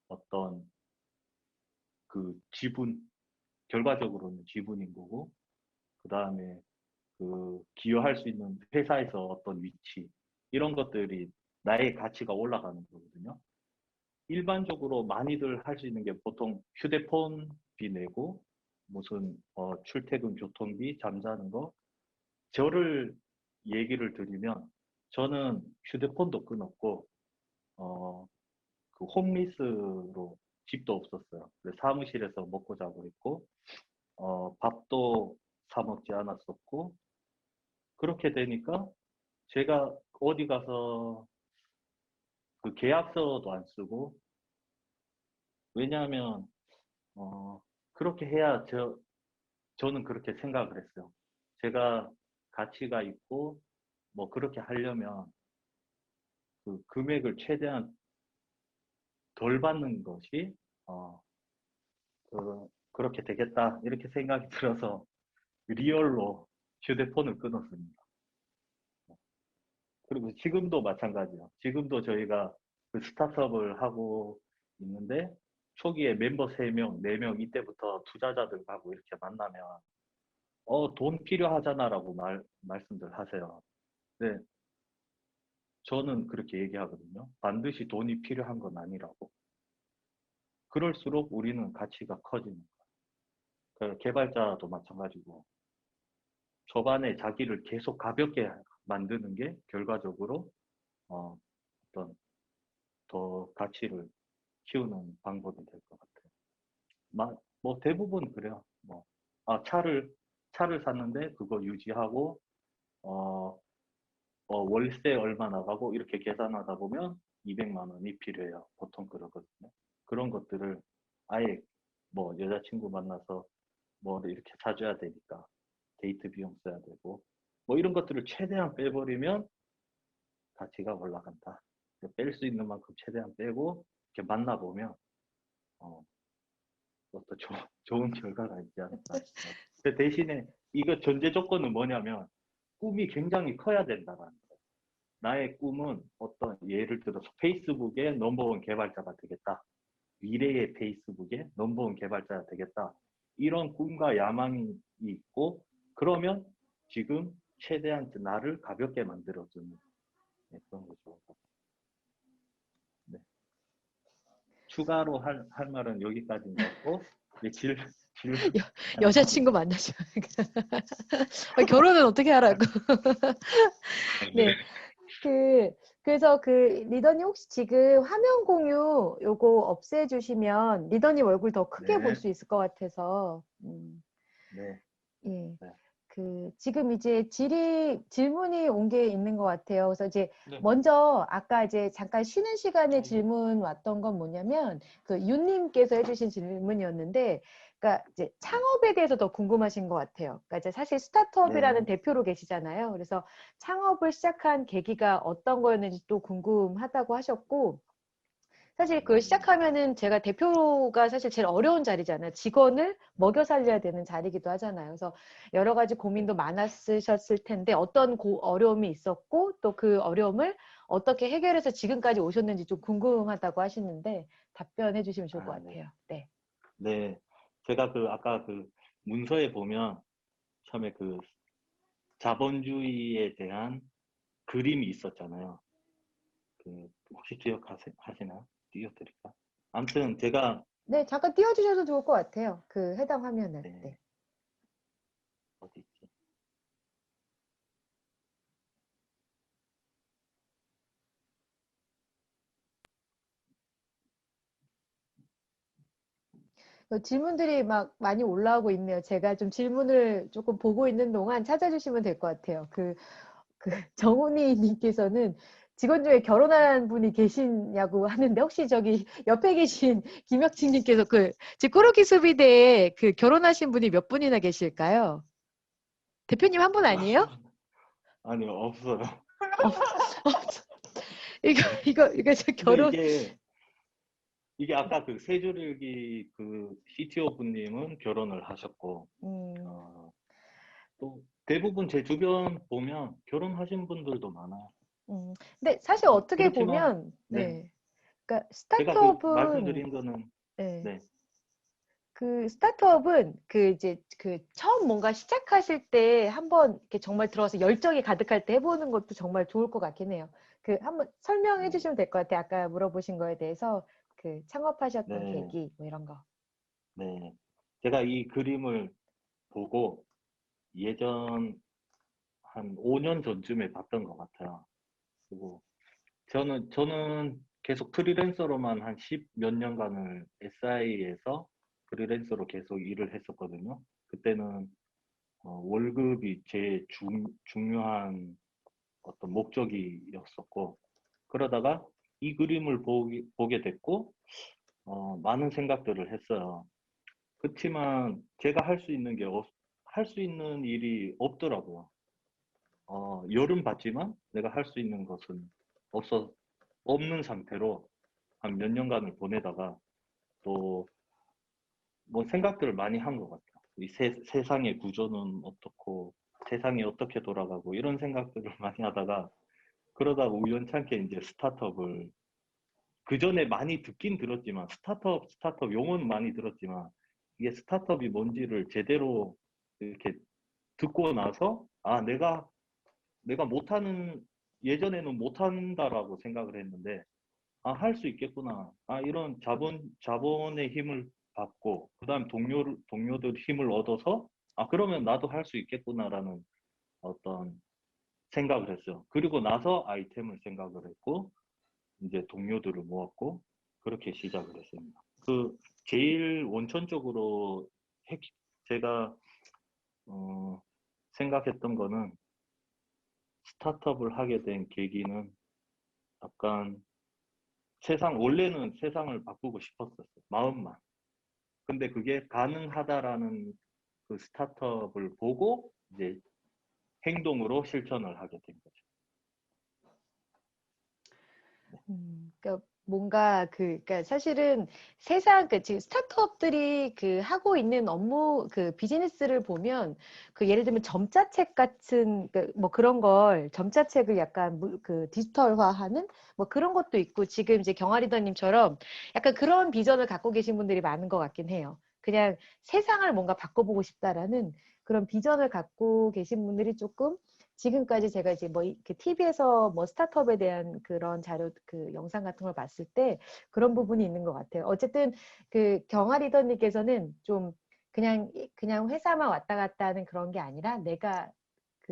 S2: 어떤 그 결과적으로는 지분인 거고, 그 다음에 그 기여할 수 있는 회사에서 어떤 위치, 이런 것들이 나의 가치가 올라가는 거거든요. 일반적으로 많이들 할 수 있는 게 보통 휴대폰비 내고, 무슨 출퇴근 교통비, 잠자는 거. 저를 얘기를 드리면 저는 휴대폰도 끊었고 그 홈리스로 집도 없었어요. 사무실에서 먹고 자고 있고 밥도 사 먹지 않았었고 그렇게 되니까 제가 어디 가서 그 계약서도 안 쓰고 왜냐하면 그렇게 해야 저는 그렇게 생각을 했어요. 제가 가치가 있고 뭐 그렇게 하려면 그 금액을 최대한 덜 받는 것이 그렇게 되겠다 이렇게 생각이 들어서 리얼로 휴대폰을 끊었습니다. 그리고 지금도 마찬가지예요. 지금도 저희가 그 스타트업을 하고 있는데 초기에 멤버 3명, 4명 이때부터 투자자들하고 이렇게 만나면 돈 필요하잖아라고 말씀들 하세요. 근데 저는 그렇게 얘기하거든요. 반드시 돈이 필요한 건 아니라고. 그럴수록 우리는 가치가 커지는 거예요. 개발자도 마찬가지고 초반에 자기를 계속 가볍게 만드는 게 결과적으로 어떤 더 가치를 키우는 방법이 될 것 같아요. 뭐 대부분 그래요. 차를 샀는데 그거 유지하고 월세 얼마 나가고 이렇게 계산하다 보면 200만 원이 필요해요. 보통 그러거든요. 그런 것들을 아예 뭐 여자친구 만나서 뭐 이렇게 사줘야 되니까 데이트 비용 써야 되고 뭐 이런 것들을 최대한 빼버리면 가치가 올라간다. 뺄 수 있는 만큼 최대한 빼고 이렇게 만나보면 또 좋은 결과가 있지 않을까. 그 대신에 이거 전제 조건은 뭐냐면 꿈이 굉장히 커야 된다는 거예요. 나의 꿈은 어떤 예를 들어서 페이스북의 넘버원 개발자가 되겠다. 미래의 페이스북의 넘버원 개발자가 되겠다. 이런 꿈과 야망이 있고 그러면 지금 최대한 나를 가볍게 만들어주는 그런 거죠. 네. 추가로 할 말은 여기까지인 것 같고
S6: 여자친구 만나죠. 결혼은 어떻게 하라고. 네. 그래서 리더님 혹시 지금 화면 공유 요거 없애주시면 리더님 얼굴 더 크게
S2: 네.
S6: 볼 수 있을 것 같아서.
S2: 네.
S6: 예.
S2: 네.
S6: 지금 이제 질문이 온 게 있는 것 같아요. 그래서 이제
S9: 네.
S6: 먼저 아까 이제 잠깐 쉬는 시간에
S9: 네.
S6: 질문 왔던 건 뭐냐면 윤님께서 해주신 질문이었는데, 그러니까 이제 창업에 대해서 더 궁금하신 것 같아요. 그러니까 이제 사실 스타트업이라는
S2: 네.
S6: 대표로 계시잖아요. 그래서 창업을 시작한 계기가 어떤 거였는지 또 궁금하다고 하셨고, 사실 그걸 시작하면은 제가 대표가 사실 제일 어려운 자리잖아요. 직원을 먹여 살려야 되는 자리이기도 하잖아요. 그래서 여러 가지 고민도 많았으셨을 텐데 어떤 어려움이 있었고 또 그 어려움을 어떻게 해결해서 지금까지 오셨는지 좀 궁금하다고 하시는데 답변해 주시면 좋을 것 같아요. 네.
S2: 네. 제가 아까 문서에 보면 처음에 자본주의에 대한 그림이 있었잖아요. 혹시 기억하시나요? 띄워드릴까? 아무튼 제가
S6: 네, 잠깐 띄워주셔도 좋을 것 같아요. 해당 화면을.
S2: 네.
S6: 네.
S2: 어디 있지?
S6: 질문들이 막 많이 올라오고 있네요. 제가 좀 질문을 조금 보고 있는 동안 찾아주시면 될 것 같아요. 정훈이 님께서는 직원 중에 결혼한 분이 계시냐고 하는데 혹시 저기 옆에 계신 김혁진 님께서 지금 꾸러기 수비대에 결혼하신 분이 몇 분이나 계실까요? 대표님 한 분 아니에요?
S2: 아니요, 없어요.
S6: 이거 저 결혼
S2: 이게 아까 세조일기 CTO 분님은 결혼을 하셨고 또 대부분 제 주변 보면 결혼하신 분들도 많아요.
S6: 근데 사실 어떻게
S2: 그렇지만,
S6: 보면
S2: 네.
S6: 그러니까
S2: 제가
S6: 스타트업은
S2: 말씀드린 거는
S6: 네.
S2: 네.
S6: 스타트업은 처음 뭔가 시작하실 때 한번 이렇게 정말 들어와서 열정이 가득할 때 해보는 것도 정말 좋을 것 같긴 해요. 한번 설명해 주시면 될 것 같아요. 아까 물어보신 거에 대해서 창업하셨던
S2: 네.
S6: 계기 뭐 이런 거.
S2: 네. 제가 이 그림을 보고 예전 한 5년 전쯤에 봤던 것 같아요. 그리고 저는 계속 프리랜서로만 한 10 몇 년간을 SI에서 프리랜서로 계속 일을 했었거든요. 그때는 월급이 제일 중요한 어떤 목적이었었고, 그러다가 이 그림을 보게 됐고, 많은 생각들을 했어요. 그렇지만 제가 할 수 있는 일이 없더라고요. 열은 받지만 내가 할 수 있는 것은 없는 상태로 한 몇 년간을 보내다가 또 뭐 생각들을 많이 한 것 같아요. 이 세상의 구조는 어떻고 세상이 어떻게 돌아가고 이런 생각들을 많이 하다가 그러다가 우연찮게 이제 스타트업을 그 전에 많이 듣긴 들었지만 스타트업 용어는 많이 들었지만 이게 스타트업이 뭔지를 제대로 이렇게 듣고 나서 아 내가 못하는 예전에는 못한다라고 생각을 했는데 아, 할 수 있겠구나. 아, 이런 자본의 힘을 받고, 그 다음 동료들 힘을 얻어서, 아, 그러면 나도 할 수 있겠구나라는 어떤 생각을 했어요. 그리고 나서 아이템을 생각을 했고, 이제 동료들을 모았고, 그렇게 시작을 했습니다. 제일 원천적으로 제가, 생각했던 거는 스타트업을 하게 된 계기는 약간 원래는 세상을 바꾸고 싶었었어요. 마음만. 근데 그게 가능하다라는 그 스타트업을 보고 이제 행동으로 실천을 하게 된 거죠.
S6: 그러니까 뭔가 그러니까 사실은 지금 스타트업들이 하고 있는 업무 비즈니스를 보면 예를 들면 점자책 같은 뭐 그런 걸 점자책을 약간 디지털화하는 뭐 그런 것도 있고 지금 이제 경아리더님처럼 약간 그런 비전을 갖고 계신 분들이 많은 것 같긴 해요. 그냥 세상을 뭔가 바꿔보고 싶다라는 그런 비전을 갖고 계신 분들이 조금 지금까지 제가 이제 뭐 TV에서 뭐 스타트업에 대한 그런 자료, 영상 같은 걸 봤을 때 그런 부분이 있는 것 같아요. 어쨌든 경아리더님께서는 좀 그냥 회사만 왔다 갔다 하는 그런 게 아니라 내가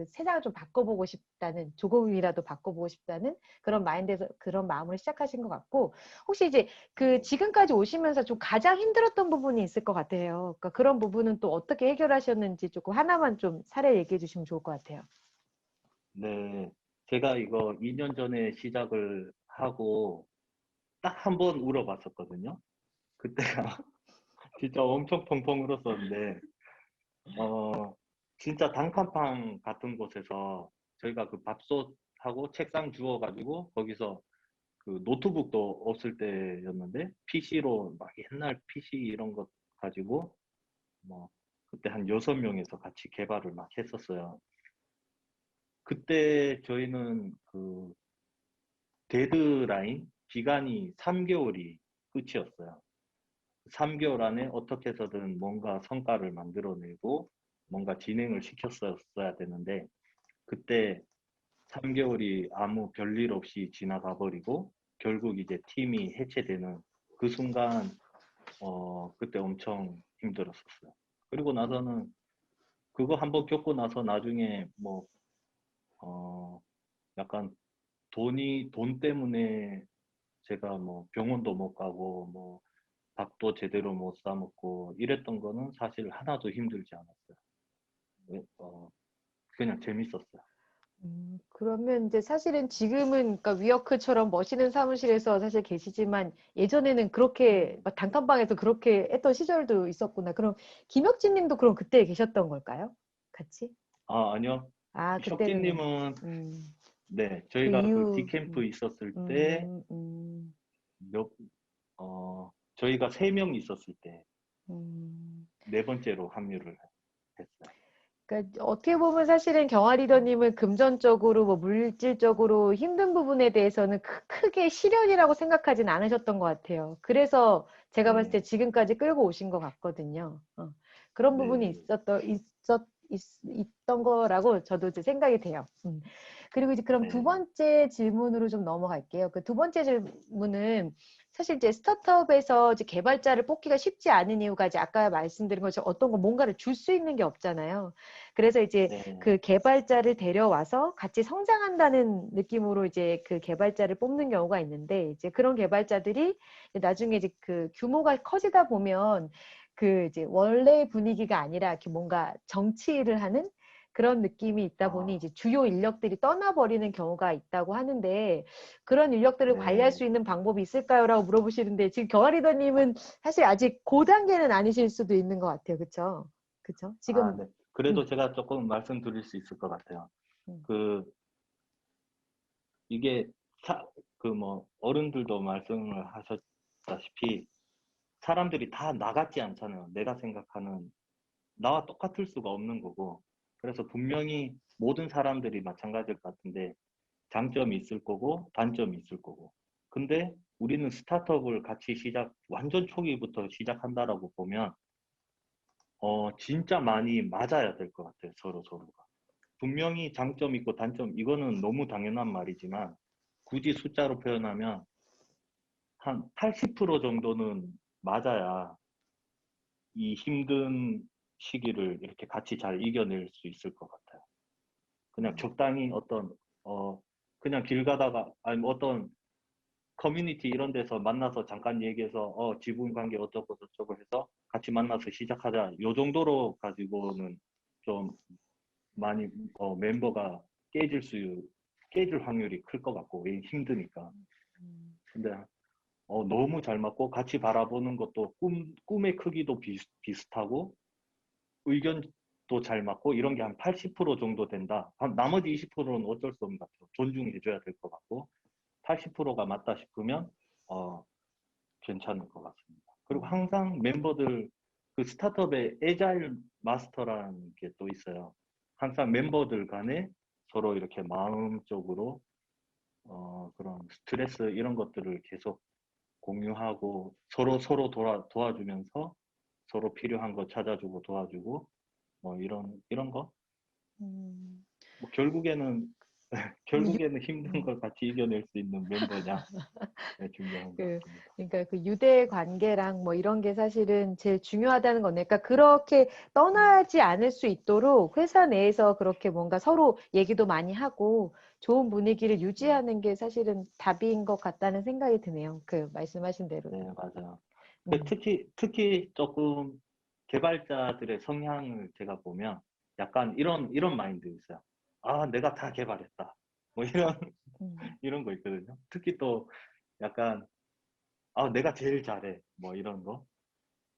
S6: 세상을 좀 바꿔보고 싶다는, 조금이라도 바꿔보고 싶다는 그런 마인드에서 그런 마음을 시작하신 것 같고, 혹시 이제 지금까지 오시면서 좀 가장 힘들었던 부분이 있을 것 같아요. 그러니까 그런 부분은 또 어떻게 해결하셨는지 조금 하나만 좀 사례 얘기해 주시면 좋을 것 같아요.
S2: 네. 제가 이거 2년 전에 시작을 하고 딱 한 번 울어봤었거든요. 그때가 진짜 엄청 펑펑 울었었는데, 진짜 단칸방 같은 곳에서 저희가 밥솥하고 책상 주워가지고 거기서 노트북도 없을 때였는데 PC로 막 옛날 PC 이런 것 가지고 뭐 그때 한 6명에서 같이 개발을 막 했었어요. 그때 저희는 데드라인 기간이 3개월이 끝이었어요. 3개월 안에 어떻게 해서든 뭔가 성과를 만들어내고 뭔가 진행을 시켰어야 되는데 그때 3개월이 아무 별일 없이 지나가 버리고 결국 이제 팀이 해체되는 그 순간 그때 엄청 힘들었었어요. 그리고 나서는 그거 한번 겪고 나서 나중에 뭐 약간 돈 때문에 제가 뭐 병원도 못 가고 뭐 밥도 제대로 못 사 먹고 이랬던 거는 사실 하나도 힘들지 않았어요. 그냥 재밌었어요.
S6: 그러면 이제 사실은 지금은 그러니까 위워크처럼 멋있는 사무실에서 사실 계시지만 예전에는 그렇게 막 단칸방에서 그렇게 했던 시절도 있었구나. 그럼 김혁진 님도 그럼 그때 계셨던 걸까요? 같이?
S2: 아, 아니요.
S6: 아, 그때는
S2: 혁진님은 네,
S6: 그
S2: 저희가
S6: 이후
S2: 디캠프 있었을 때 몇, 저희가 3명 있었을 때 네 번째로 합류를 했어요.
S6: 그러니까 어떻게 보면 사실은 경아리더님은 금전적으로 뭐 물질적으로 힘든 부분에 대해서는 크게 시련이라고 생각하진 않으셨던 것 같아요. 그래서 제가 봤을 때
S2: 네,
S6: 지금까지 끌고 오신 것 같거든요. 그런 부분이
S2: 네,
S6: 있던 거라고 저도 이제 생각이 돼요. 그리고 이제 그럼 두
S2: 네,
S6: 번째 질문으로 좀 넘어갈게요. 그 두 번째 질문은 사실 이제 스타트업에서 이제 개발자를 뽑기가 쉽지 않은 이유가 이제 아까 말씀드린 것처럼 어떤 거 뭔가를 줄 수 있는 게 없잖아요. 그래서 이제
S2: 네,
S6: 그 개발자를 데려와서 같이 성장한다는 느낌으로 이제 그 개발자를 뽑는 경우가 있는데 이제 그런 개발자들이 나중에 이제 그 규모가 커지다 보면 이제 원래 분위기가 아니라 이렇게 뭔가 정치를 하는 그런 느낌이 있다 보니 이제 주요 인력들이 떠나버리는 경우가 있다고 하는데 그런 인력들을 관리할
S2: 네.
S6: 수 있는 방법이 있을까요? 라고 물어보시는데 지금 경아리더님은 사실 아직 그 단계는 아니실 수도 있는 것 같아요. 그쵸? 그쵸?
S2: 아,
S6: 지금,
S2: 네. 그래도 제가 조금 말씀드릴 수 있을 것 같아요.
S6: 음,
S2: 이게 그 뭐 어른들도 말씀을 하셨다시피 사람들이 다 나 같지 않잖아요. 내가 생각하는 나와 똑같을 수가 없는 거고, 그래서 분명히 모든 사람들이 마찬가지일 것 같은데 장점이 있을 거고 단점이 있을 거고. 근데 우리는 스타트업을 같이 완전 초기부터 시작한다라고 보면 진짜 많이 맞아야 될 것 같아요. 서로가. 분명히 장점 있고 단점, 이거는 너무 당연한 말이지만 굳이 숫자로 표현하면 한 80% 정도는 맞아야 이 힘든 시기를 이렇게 같이 잘 이겨낼 수 있을 것 같아요. 그냥 적당히 그냥 길 가다가, 아니 어떤 커뮤니티 이런 데서 만나서 잠깐 얘기해서 지분 관계 어쩌고 저쩌고 해서 같이 만나서 시작하자. 요 정도로 가지고는 좀 많이 멤버가 깨질 확률이 클 것 같고, 왜 힘드니까. 근데 너무 잘 맞고 같이 바라보는 것도 꿈의 크기도 비슷하고 의견도 잘 맞고 이런 게 한 80% 정도 된다. 나머지 20%는 어쩔 수 없는 것 같아요. 존중해줘야 될 것 같고 80%가 맞다 싶으면 괜찮을 것 같습니다. 그리고 항상 멤버들 그 스타트업에 에자일 마스터라는 게 또 있어요. 항상 멤버들 간에 서로 이렇게 마음적으로 그런 스트레스 이런 것들을 계속 공유하고 서로 도와주면서 서로 필요한 거 찾아주고 도와주고 뭐 이런 거. 뭐 결국에는 힘든 걸 같이 이겨낼 수 있는 멤버냐 중요한 것 같습니다.
S6: 그러니까 그 유대 관계랑 뭐 이런 게 사실은 제일 중요하다는 거네. 그러니까 그렇게 떠나지 않을 수 있도록 회사 내에서 그렇게 뭔가 서로 얘기도 많이 하고 좋은 분위기를 유지하는 게 사실은 답인 것 같다는 생각이 드네요. 그 말씀하신 대로.
S2: 네, 맞아요. 특히 조금 개발자들의 성향을 제가 보면 약간 이런 마인드 있어요. 아, 내가 다 개발했다. 뭐 이런 거 있거든요. 특히 또 약간 내가 제일 잘해. 뭐 이런 거.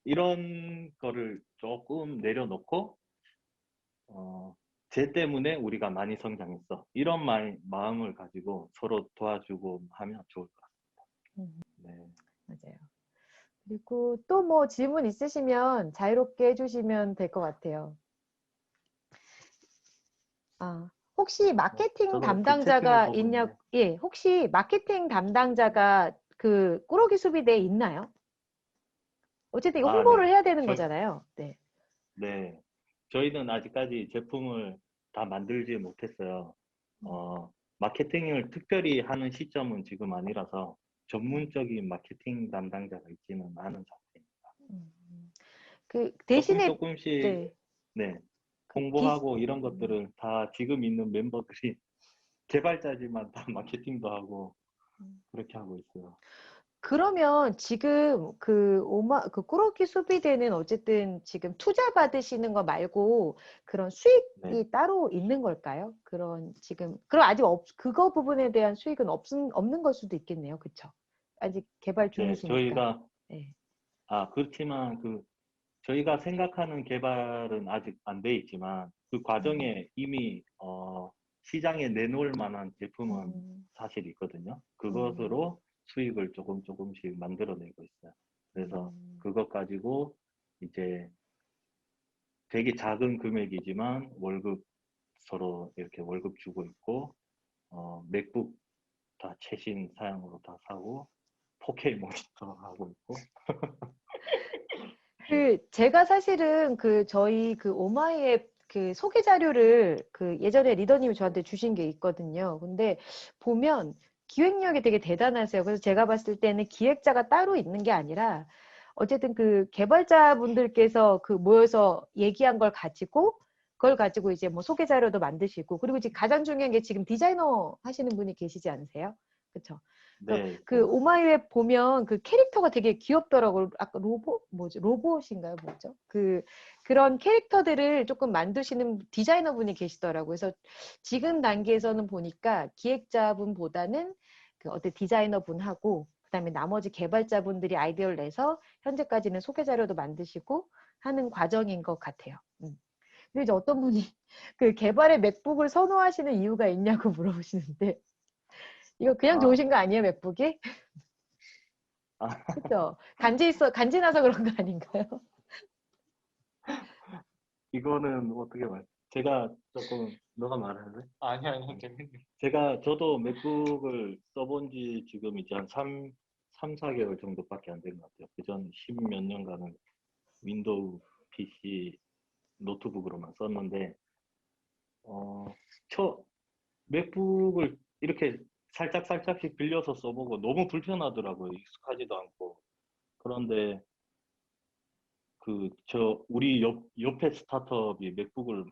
S2: 이런 거를 조금 내려놓고 쟤 때문에 우리가 많이 성장했어. 이런 마음을 가지고 서로 도와주고 하면 좋을 것 같습니다. 네.
S6: 맞아요. 그리고 또 뭐 질문 있으시면 자유롭게 해주시면 될 것 같아요. 혹시 마케팅
S2: 저도 그
S6: 담당자가
S2: 채팅을 보고
S6: 있냐?
S2: 있는데.
S6: 예, 혹시 마케팅 담당자가 그 꾸러기 수비대에 있나요? 어쨌든 이거 홍보를
S2: 네.
S6: 해야 되는 거잖아요. 네.
S2: 네. 저희는 아직까지 제품을 다 만들지 못했어요. 마케팅을 특별히 하는 시점은 지금 아니라서 전문적인 마케팅 담당자가 있지는 않은 상태입니다.
S6: 그 대신에
S2: 조금씩
S6: 네.
S2: 홍보하고 이런 것들을 다 지금 있는 멤버들이 개발자지만 다 마케팅도 하고 그렇게 하고 있어요.
S6: 그러면 지금 그 꾸러기 수비대는 어쨌든 지금 투자 받으시는 거 말고 그런 수익이 따로 있는 걸까요? 그럼 아직 그거 부분에 대한 수익은 없는 걸 수도 있겠네요. 그렇죠? 아직 개발 중이시니까.
S2: 저희가
S6: 네.
S2: 그렇지만 저희가 생각하는 개발은 아직 안 돼 있지만 그 과정에 이미 시장에 내놓을 만한 제품은 사실 있거든요. 그것으로 수익을 조금씩 만들어내고 있어요. 그래서 그것 가지고 이제 되게 작은 금액이지만 서로 이렇게 월급 주고 있고 맥북 다 최신 사양으로 다 사고 4K 모니터 하고 있고
S6: 제가 사실은 저희 오마이앱 소개 자료를 예전에 리더님이 저한테 주신 게 있거든요. 근데 보면 기획력이 되게 대단하세요. 그래서 제가 봤을 때는 기획자가 따로 있는 게 아니라 어쨌든 개발자분들께서 모여서 얘기한 걸 가지고 그걸 가지고 이제 뭐 소개 자료도 만드시고 그리고 지금 가장 중요한 게 지금 디자이너 하시는 분이 계시지 않으세요? 그렇죠?
S2: 네.
S6: 오마이웹 보면 캐릭터가 되게 귀엽더라고요. 아까 로봇인가요? 뭐죠? 그런 캐릭터들을 조금 만드시는 디자이너 분이 계시더라고요. 그래서 지금 단계에서는 보니까 기획자분보다는 어떤 디자이너 분하고 그다음에 나머지 개발자분들이 아이디어를 내서 현재까지는 소개 자료도 만드시고 하는 과정인 것 같아요. 그리고 이제 어떤 분이 개발의 맥북을 선호하시는 이유가 있냐고 물어보시는데 이거 그냥
S2: 아.
S6: 좋으신 거 아니에요, 맥북이?
S2: 아,
S6: 그죠? 간지나서 그런 거 아닌가요?
S2: 이거는 어떻게 말? 제가 조금 너가 말할래?
S9: 아니, 괜찮네.
S2: 저도 맥북을 써본 지 지금 이제 한 4개월 정도밖에 안 된 것 같아요. 그전 10몇 년간은 윈도우 PC 노트북으로만 썼는데, 어, 맥북을 이렇게 살짝씩 빌려서 써보고 너무 불편하더라고요. 익숙하지도 않고. 그런데 우리 옆에 스타트업이 맥북을 막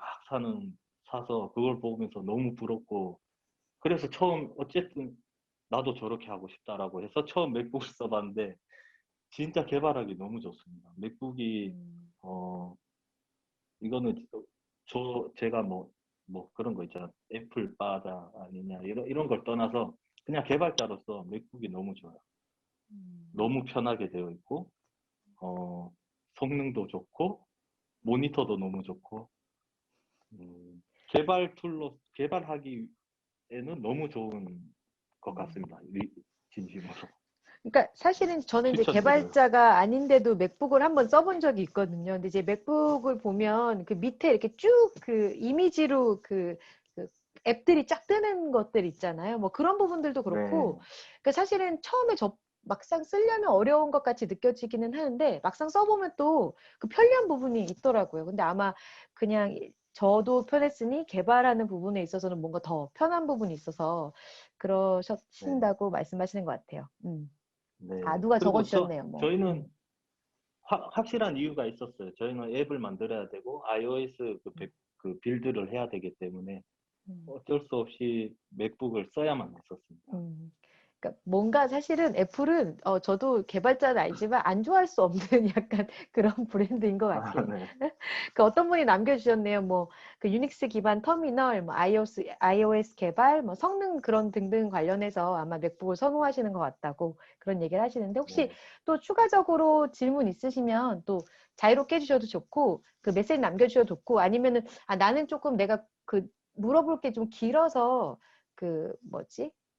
S2: 사서 그걸 보면서 너무 부럽고, 그래서 처음 어쨌든 나도 저렇게 하고 싶다라고 해서 처음 맥북을 써봤는데 진짜 개발하기 너무 좋습니다. 맥북이 이거는 제가 뭐 그런 거 있잖아. 애플 바다 아니냐 이런 걸 떠나서 그냥 개발자로서 맥북이 너무 좋아요. 너무 편하게 되어 있고 성능도 좋고 모니터도 너무 좋고 개발하기에는 너무 좋은 것 같습니다. 진심으로.
S6: 그러니까 사실은 저는 이제
S2: 추천드려요.
S6: 개발자가 아닌데도 맥북을 한번 써본 적이 있거든요. 근데 이제 맥북을 보면 그 밑에 이렇게 쭉 그 이미지로 그 앱들이 쫙 뜨는 것들 있잖아요. 뭐 그런 부분들도 그렇고, 그러니까 사실은 처음에 막상 쓰려면 어려운 것 같이 느껴지기는 하는데 막상 써보면 또 그 편리한 부분이 있더라고요. 근데 아마 그냥 저도 편했으니 개발하는 부분에 있어서는 뭔가 더 편한 부분이 있어서 그러신다고 말씀하시는 것 같아요.
S2: 네.
S6: 아, 누가
S2: 그리고
S6: 적어주셨네요. 뭐.
S2: 저희는 확실한 이유가 있었어요. 저희는 앱을 만들어야 되고 iOS 그 빌드를 해야 되기 때문에 어쩔 수 없이 맥북을 써야만 했었습니다.
S6: 그러니까 뭔가 사실은 애플은 저도 개발자는 알지만 안 좋아할 수 없는 약간 그런 브랜드인 것 같아요.
S2: 네.
S6: 그 어떤 분이 남겨주셨네요. 뭐 그 유닉스 기반 터미널, 뭐 iOS 개발, 뭐 성능 그런 등등 관련해서 아마 맥북을 선호하시는 것 같다고 그런 얘기를 하시는데 혹시 또 추가적으로 질문 있으시면 또 자유롭게 해주셔도 좋고 그 메시지 남겨주셔도 좋고 아니면은 나는 조금 내가 그 물어볼 게 좀 길어서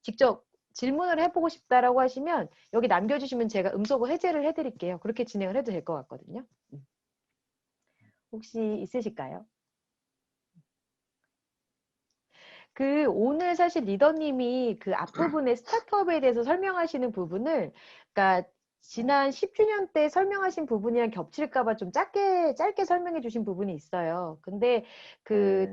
S6: 직접 질문을 해보고 싶다라고 하시면 여기 남겨주시면 제가 음소거 해제를 해드릴게요. 그렇게 진행을 해도 될 것 같거든요. 혹시 있으실까요? 오늘 사실 리더님이 그 앞부분에 스타트업에 대해서 설명하시는 부분을, 그러니까 지난 10주년 때 설명하신 부분이랑 겹칠까봐 좀 짧게 설명해 주신 부분이 있어요. 근데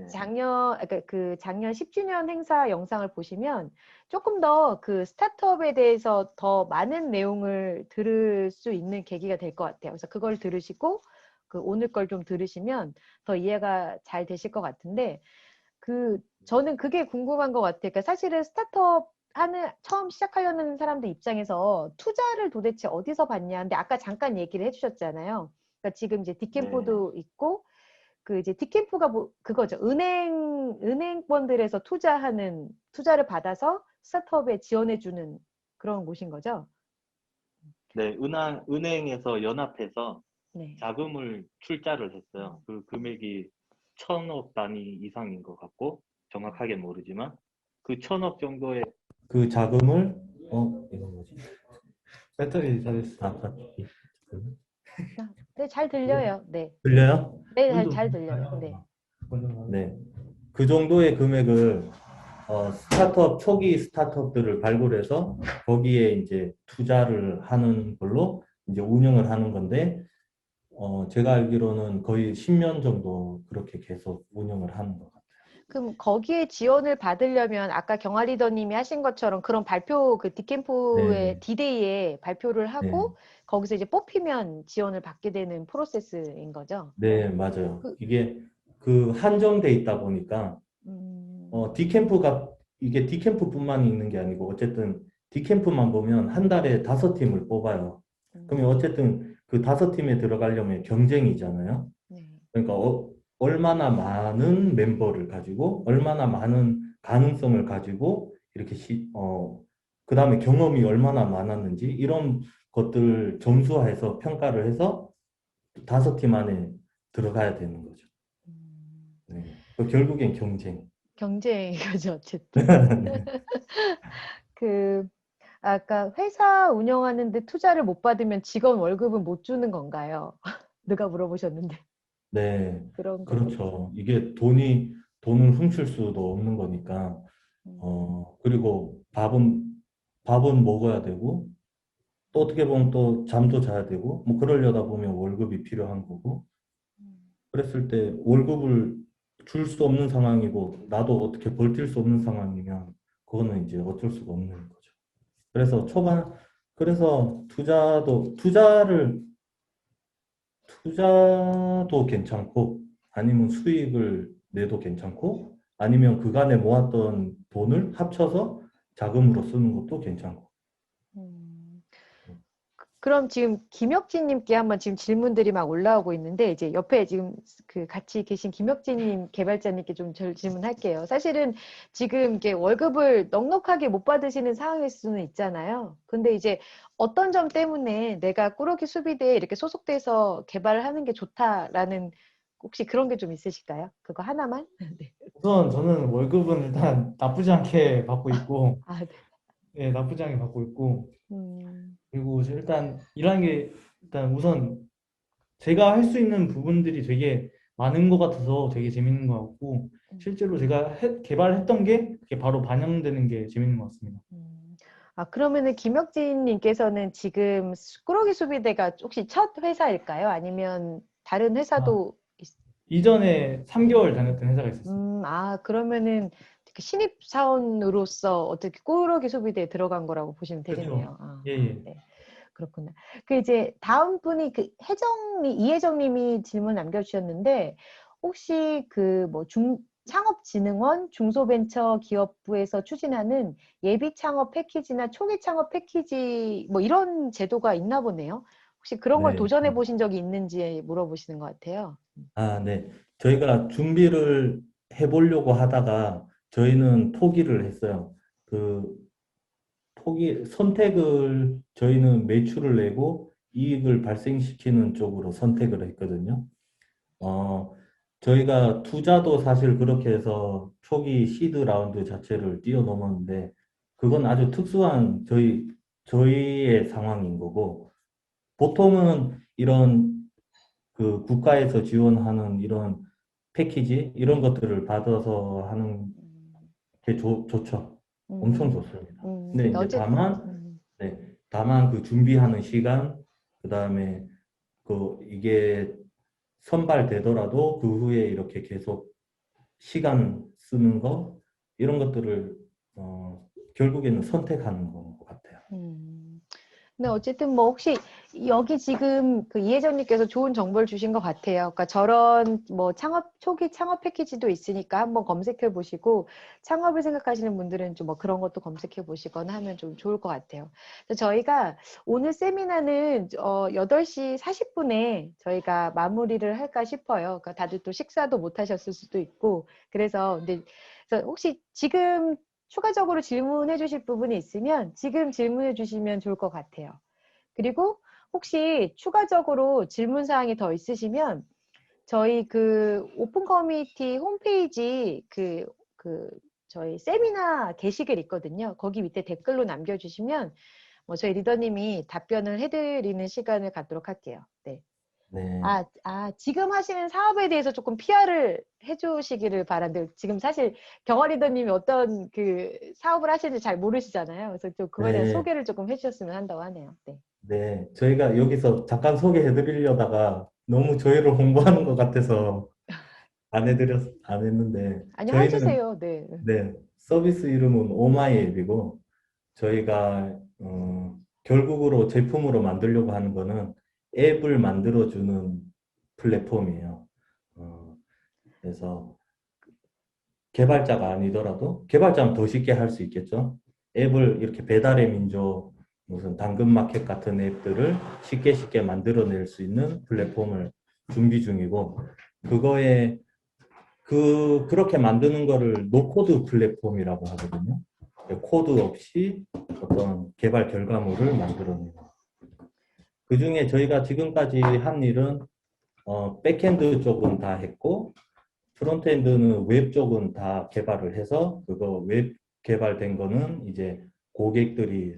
S6: 작년 10주년 행사 영상을 보시면 조금 더 그 스타트업에 대해서 더 많은 내용을 들을 수 있는 계기가 될 것 같아요. 그래서 그걸 들으시고 오늘 걸 좀 들으시면 더 이해가 잘 되실 것 같은데, 저는 그게 궁금한 것 같아요. 그러니까 사실은 스타트업 처음 시작하려는 사람들 입장에서 투자를 도대체 어디서 받냐. 근데 아까 잠깐 얘기를 해주셨잖아요. 그러니까 지금 이제 디캠프도 있고, 이제 디캠프가 그거죠. 은행권들에서 투자를 받아서 스타트업에 지원해주는 그런 곳인 거죠.
S2: 네, 은행에서 연합해서
S6: 네.
S2: 자금을 출자를 했어요. 그 금액이 1,000억 단위 이상인 것 같고 정확하게 모르지만 그 1,000억 정도의 그 자금을 이거 뭐지?
S8: 배터리 서비스
S6: 네, 잘 들려요. 네.
S2: 들려요?
S6: 네, 잘 들려요. 네.
S2: 네. 그 정도의 금액을 초기 스타트업들을 발굴해서 거기에 이제 투자를 하는 걸로 이제 운영을 하는 건데 제가 알기로는 거의 10년 정도 그렇게 계속 운영을 하는 것 같아요.
S6: 그럼 거기에 지원을 받으려면 아까 경아 리더님이 하신 것처럼 그런 발표 디캠프의 디데이에 발표를 하고 거기서 이제 뽑히면 지원을 받게 되는 프로세스인 거죠?
S2: 네, 맞아요. 이게 한정돼 있다 보니까 이게 디캠프뿐만 있는 게 아니고 어쨌든 디캠프만 보면 한 달에 5팀을 뽑아요. 그러면 어쨌든 그 5팀에 들어가려면 경쟁이잖아요. 그러니까 얼마나 많은 멤버를 가지고 얼마나 많은 가능성을 가지고 이렇게 그 다음에 경험이 얼마나 많았는지 이런 것들을 점수화해서 평가를 해서 5팀 안에 들어가야 되는 거죠. 결국엔 경쟁.
S6: 경쟁이죠, 어쨌든. 그 아까 회사 운영하는데 투자를 못 받으면 직원 월급은 못 주는 건가요? 누가 물어보셨는데
S3: 네,
S6: 그런 거.
S3: 그렇죠. 이게 돈을 훔칠 수도 없는 거니까, 그리고 밥은 먹어야 되고, 또 어떻게 보면 또 잠도 자야 되고, 뭐 그러려다 보면 월급이 필요한 거고, 그랬을 때 월급을 줄 수 없는 상황이고, 나도 어떻게 버틸 수 없는 상황이면, 그거는 이제 어쩔 수가 없는 거죠. 그래서 투자도 괜찮고, 아니면 수익을 내도 괜찮고, 아니면 그간에 모았던 돈을 합쳐서 자금으로 쓰는 것도 괜찮고.
S6: 음. 그럼 지금 김혁진님께 한번 지금 질문들이 막 올라오고 있는데 이제 옆에 지금 그 같이 계신 김혁진님 개발자님께 좀 질문할게요. 사실은 지금 이게 월급을 넉넉하게 못 받으시는 상황일 수는 있잖아요. 근데 이제 어떤 점 때문에 내가 꾸러기 수비대에 이렇게 소속돼서 개발을 하는 게 좋다라는 혹시 그런 게 좀 있으실까요? 그거 하나만? 네.
S8: 우선 저는 월급은 일단 나쁘지 않게 받고 있고,
S6: 아, 네.
S8: 네, 나쁘지 않게 받고 있고,
S6: 음,
S8: 그리고 일단 일하는 게 일단 우선 제가 할 수 있는 부분들이 되게 많은 것 같아서 되게 재밌는 것 같고, 실제로 제가 개발했던 게 이렇게 바로 반영되는 게 재밌는 것 같습니다.
S6: 아, 그러면은 김혁진님께서는 지금 꾸러기 수비대가 혹시 첫 회사일까요? 아니면 다른 회사도
S8: 이전에 3개월 다녔던 회사가 있었어요.
S6: 아, 그러면은 그 신입사원으로서 어떻게 꾸러기 소비대에 들어간 거라고 보시면 되겠네요.
S8: 그렇죠.
S6: 아,
S8: 예.
S6: 네. 그렇구나. 그 이제 다음 분이 그 이혜정님이 질문 남겨주셨는데 혹시 그 뭐 창업진흥원 중소벤처기업부에서 추진하는 예비 창업 패키지나 초기 창업 패키지 뭐 이런 제도가 있나 보네요. 혹시 그런 걸
S3: 네.
S6: 도전해 보신 적이 있는지 물어보시는 것 같아요.
S3: 네. 저희가 준비를 해보려고 하다가 저희는 포기를 했어요. 선택을 저희는 매출을 내고 이익을 발생시키는 쪽으로 선택을 했거든요. 저희가 투자도 사실 그렇게 해서 초기 시드 라운드 자체를 뛰어넘었는데 그건 아주 특수한 저희의 상황인 거고 보통은 이런 그 국가에서 지원하는 이런 패키지 이런 것들을 받아서 하는 게 좋죠. 엄청 좋습니다. 근데 이제 다만 그 준비하는 시간, 그 다음에 이게 선발되더라도 그 후에 이렇게 계속 시간 쓰는 거 이런 것들을 결국에는 선택하는 것 같아요.
S6: 네, 어쨌든 뭐 혹시 여기 지금 그 이혜정님께서 좋은 정보를 주신 것 같아요. 그러니까 저런 뭐 초기 창업 패키지도 있으니까 한번 검색해 보시고 창업을 생각하시는 분들은 좀 뭐 그런 것도 검색해 보시거나 하면 좀 좋을 것 같아요. 그래서 저희가 오늘 세미나는 8시 40분에 저희가 마무리를 할까 싶어요. 그러니까 다들 또 식사도 못 하셨을 수도 있고 그래서 혹시 지금 추가적으로 질문해 주실 부분이 있으면 지금 질문해 주시면 좋을 것 같아요. 그리고 혹시 추가적으로 질문 사항이 더 있으시면 저희 그 오픈 커뮤니티 홈페이지 저희 세미나 게시글 있거든요. 거기 밑에 댓글로 남겨주시면 뭐 저희 리더님이 답변을 해드리는 시간을 갖도록 할게요. 네.
S3: 네.
S6: 지금 하시는 사업에 대해서 조금 PR을 해주시기를 바란데 지금 사실 경화 리더님이 어떤 그 사업을 하시는지 잘 모르시잖아요. 그래서 좀 그거에 대한 소개를 조금 해주셨으면 한다고 하네요. 네.
S3: 네, 저희가 여기서 잠깐 소개해드리려다가 너무 저희를 홍보하는 것 같아서 안 했는데
S6: 아니요,
S3: 저희는
S6: 해주세요. 네.
S3: 네, 서비스 이름은 오마이앱이고 저희가 결국으로 제품으로 만들려고 하는 거는 앱을 만들어주는 플랫폼이에요. 그래서 개발자가 아니더라도 개발자는 더 쉽게 할 수 있겠죠. 앱을 이렇게 배달의 민족 무슨 당근마켓 같은 앱들을 쉽게 만들어낼 수 있는 플랫폼을 준비 중이고 그거에 그렇게 만드는 거를 노코드 플랫폼이라고 하거든요. 코드 없이 어떤 개발 결과물을 만들어내는. 그 중에 저희가 지금까지 한 일은 백엔드 쪽은 다 했고 프론트엔드는 웹 쪽은 다 개발을 해서 그거 웹 개발된 거는 이제 고객들이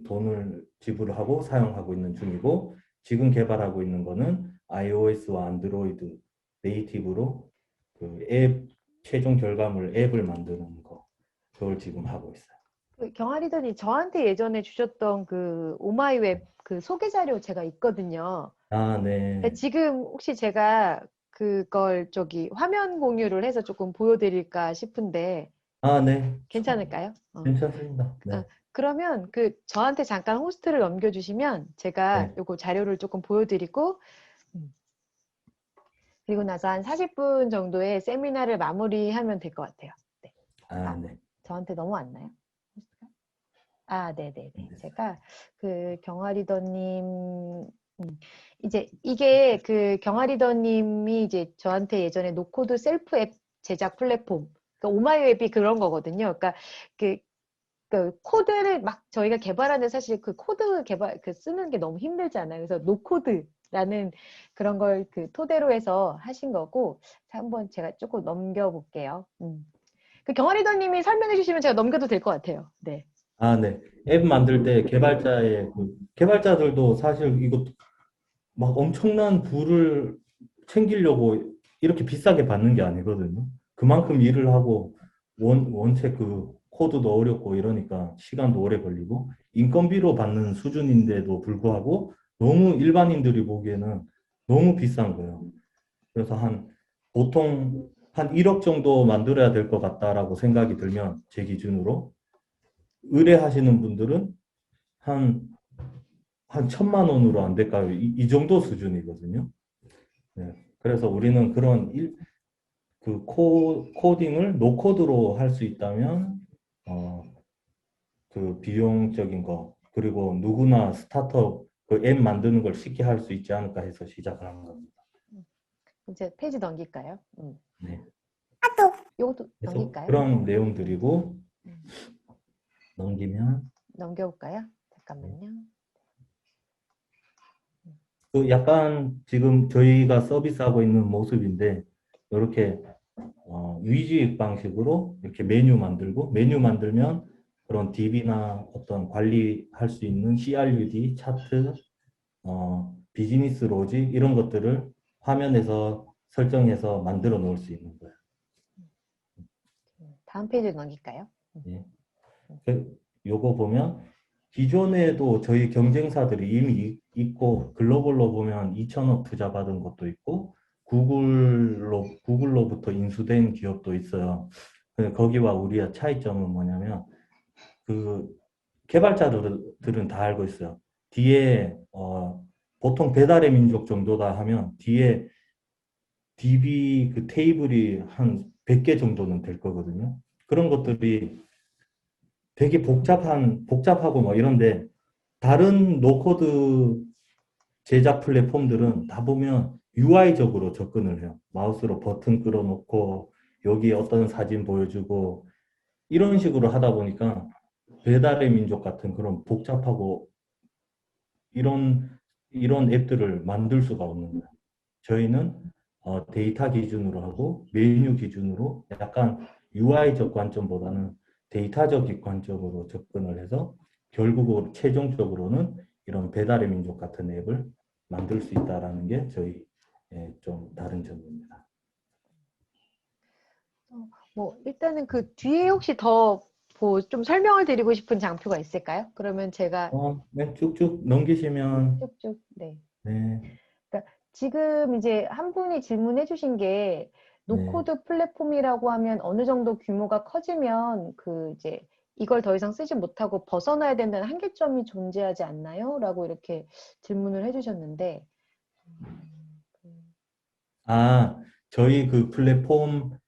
S3: 돈을 지불하고 사용하고 있는 중이고, 지금 개발하고 있는 거는 iOS와 안드로이드 네이티브로 그 앱 최종 결과물 앱을 만드는 거, 그걸 지금 하고 있어요.
S6: 그 경아리더니 저한테 예전에 주셨던 그 오마이웹 그 소개 자료 제가 있거든요.
S3: 아, 네.
S6: 그러니까 지금 혹시 제가 그걸 저기 화면 공유를 해서 조금 보여드릴까 싶은데
S3: 아, 네.
S6: 괜찮을까요?
S3: 괜찮습니다. 네.
S6: 그러면 그 저한테 잠깐 호스트를 넘겨주시면 제가
S3: 네.
S6: 요거 자료를 조금 보여드리고 그리고 나서 한 40분 정도의 세미나를 마무리하면 될 것 같아요. 네.
S3: 아, 네.
S6: 저한테 넘어왔나요? 호스트가? 아, 네네네.
S3: 네.
S6: 제가 그 경아리더님 이제 이게 그 경아리더님이 이제 저한테 예전에 노코드 셀프 앱 제작 플랫폼, 그러니까 오마이웹이 그런 거거든요. 그러니까 그 코드를 막 저희가 개발하는 사실 그 코드 개발 그 쓰는 게 너무 힘들잖아요. 그래서 노코드라는 그런 걸 그 토대로 해서 하신 거고, 자, 한번 제가 조금 넘겨볼게요. 그 경아리더님이 설명해 주시면 제가 넘겨도 될 것 같아요. 네.
S3: 아, 네. 앱 만들 때 개발자들도 사실 이거 막 엄청난 부를 챙기려고 이렇게 비싸게 받는 게 아니거든요. 그만큼 일을 하고 원체 그 코드도 어렵고 이러니까 시간도 오래 걸리고 인건비로 받는 수준인데도 불구하고 너무 일반인들이 보기에는 너무 비싼 거예요. 그래서 보통 한 1억 정도 만들어야 될 것 같다라고 생각이 들면 제 기준으로 의뢰하시는 분들은 한 1,000만 원으로 안 될까요? 이 정도 수준이거든요. 네. 그래서 우리는 그런 코딩을 노코드로 할 수 있다면 그 비용적인 거, 그리고 누구나 스타트업 그 앱 만드는 걸 쉽게 할 수 있지 않을까 해서 시작을 한 겁니다.
S6: 이제 페이지 넘길까요?
S3: 네.
S6: 요것도
S3: 그래서
S6: 넘길까요?
S3: 그런 내용들이고 넘기면
S6: 넘겨볼까요? 잠깐만요.
S3: 그 약간 지금 저희가 서비스하고 있는 모습인데 이렇게 위주익 방식으로 이렇게 메뉴 만들면 그런 DB나 어떤 관리할 수 있는 CRUD, 차트, 비즈니스 로직 이런 것들을 화면에서 설정해서 만들어 놓을 수 있는 거예요.
S6: 다음 페이지 넘길까요?
S3: 예. 요거 보면 기존에도 저희 경쟁사들이 이미 있고 글로벌로 보면 2천억 투자 받은 것도 있고 구글로부터 인수된 기업도 있어요. 거기와 우리의 차이점은 뭐냐면 그 개발자들은 다 알고 있어요. 뒤에 보통 배달의 민족 정도다 하면 뒤에 DB 그 테이블이 한 100개 정도는 될 거거든요. 그런 것들이 되게 복잡하고 뭐 이런데 다른 노코드 제작 플랫폼들은 다 보면 UI적으로 접근을 해요. 마우스로 버튼 끌어놓고 여기 어떤 사진 보여주고 이런 식으로 하다 보니까 배달의 민족 같은 그런 복잡하고 이런 앱들을 만들 수가 없는 거예요. 저희는 데이터 기준으로 하고 메뉴 기준으로 약간 UI적 관점보다는 데이터적 관점으로 접근을 해서 결국은 최종적으로는 이런 배달의 민족 같은 앱을 만들 수 있다라는 게 저희 좀 다른 점입니다.
S6: 뭐 일단은 그 뒤에 혹시 더 좀 설명을 드리고 싶은 장표가 있을까요? 그러면 제가
S3: 네, 쭉쭉 넘기시면
S6: 쭉쭉 네.
S3: 네,
S6: 그러니까 지금 이제 한 분이 질문해 주신 게 노코드 플랫폼이라고 하면 어느 정도 규모가 커지면 그 이제 이걸 더 이상 쓰지 못하고 벗어나야 된다는 한계점이 존재하지 않나요? 라고 이렇게 질문을 해주셨는데
S3: 저희 그 플랫폼에서는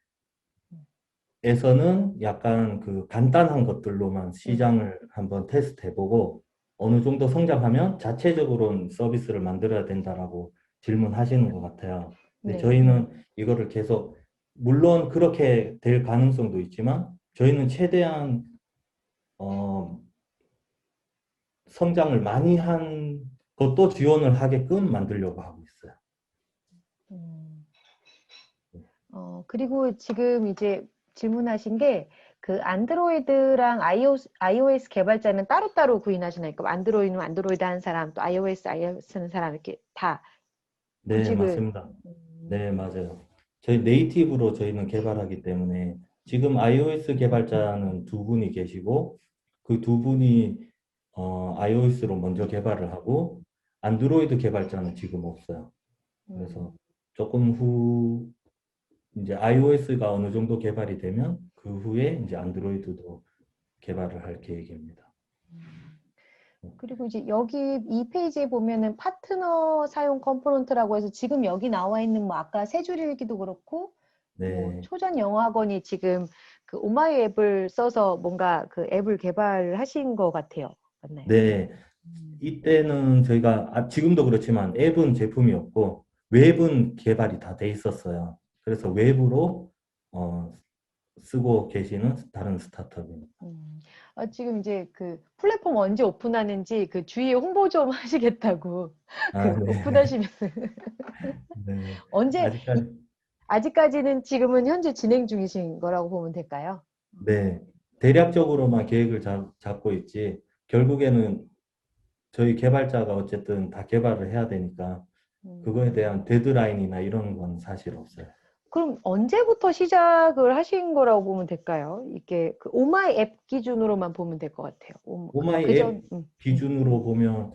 S3: 약간 그 간단한 것들로만 시장을 한번 테스트 해보고 어느 정도 성장하면 자체적으로는 서비스를 만들어야 된다라고 질문하시는 것 같아요. 근데
S6: 네.
S3: 저희는 이거를 계속 물론 그렇게 될 가능성도 있지만 저희는 최대한 성장을 많이 한 것도 지원을 하게끔 만들려고 하고 있어요.
S6: 그리고 지금 이제 질문하신 게 그 안드로이드랑 iOS 개발자는 따로따로 구인하시나요? 그럼 안드로이드는 안드로이드 하는 사람, 또 iOS 하는 사람 이렇게 다
S3: 네,
S6: 구직을
S3: 맞습니다. 네, 맞아요. 저희 네이티브로 저희는 개발하기 때문에 지금 iOS 개발자는 두 분이 계시고 그 두 분이 iOS로 먼저 개발을 하고 안드로이드 개발자는 지금 없어요. 그래서 조금 후 이제 iOS가 어느 정도 개발이 되면 그 후에 이제 안드로이드도 개발을 할 계획입니다.
S6: 그리고 이제 여기 이 페이지에 보면은 파트너 사용 컴포넌트라고 해서 지금 여기 나와 있는 뭐 아까 세 줄 읽기도 그렇고 뭐
S3: 네,
S6: 초전 영어학원이 지금 그 오마이 앱을 써서 뭔가 그 앱을 개발하신 것 같아요. 맞나요?
S3: 네. 이때는 저희가 지금도 그렇지만 앱은 제품이 없고 웹은 개발이 다 돼 있었어요. 그래서 웹으로 쓰고 계시는 다른 스타트업입니다.
S6: 지금 이제 그 플랫폼 언제 오픈하는지 그 주위에 홍보 좀 하시겠다고
S3: 아,
S6: 그
S3: 네.
S6: 오픈하시면
S3: 네.
S6: 언제
S3: 아직까지
S6: 아직까지는 지금은 현재 진행 중이신 거라고 보면 될까요?
S3: 네. 대략적으로만 계획을 잡고 있지 결국에는 저희 개발자가 어쨌든 다 개발을 해야 되니까 그거에 대한 데드라인이나 이런 건 사실 없어요.
S6: 그럼 언제부터 시작을 하신 거라고 보면 될까요? 이게 그 오마이 앱 기준으로만 보면 될 것 같아요.
S3: 오마이 앱 기준으로 보면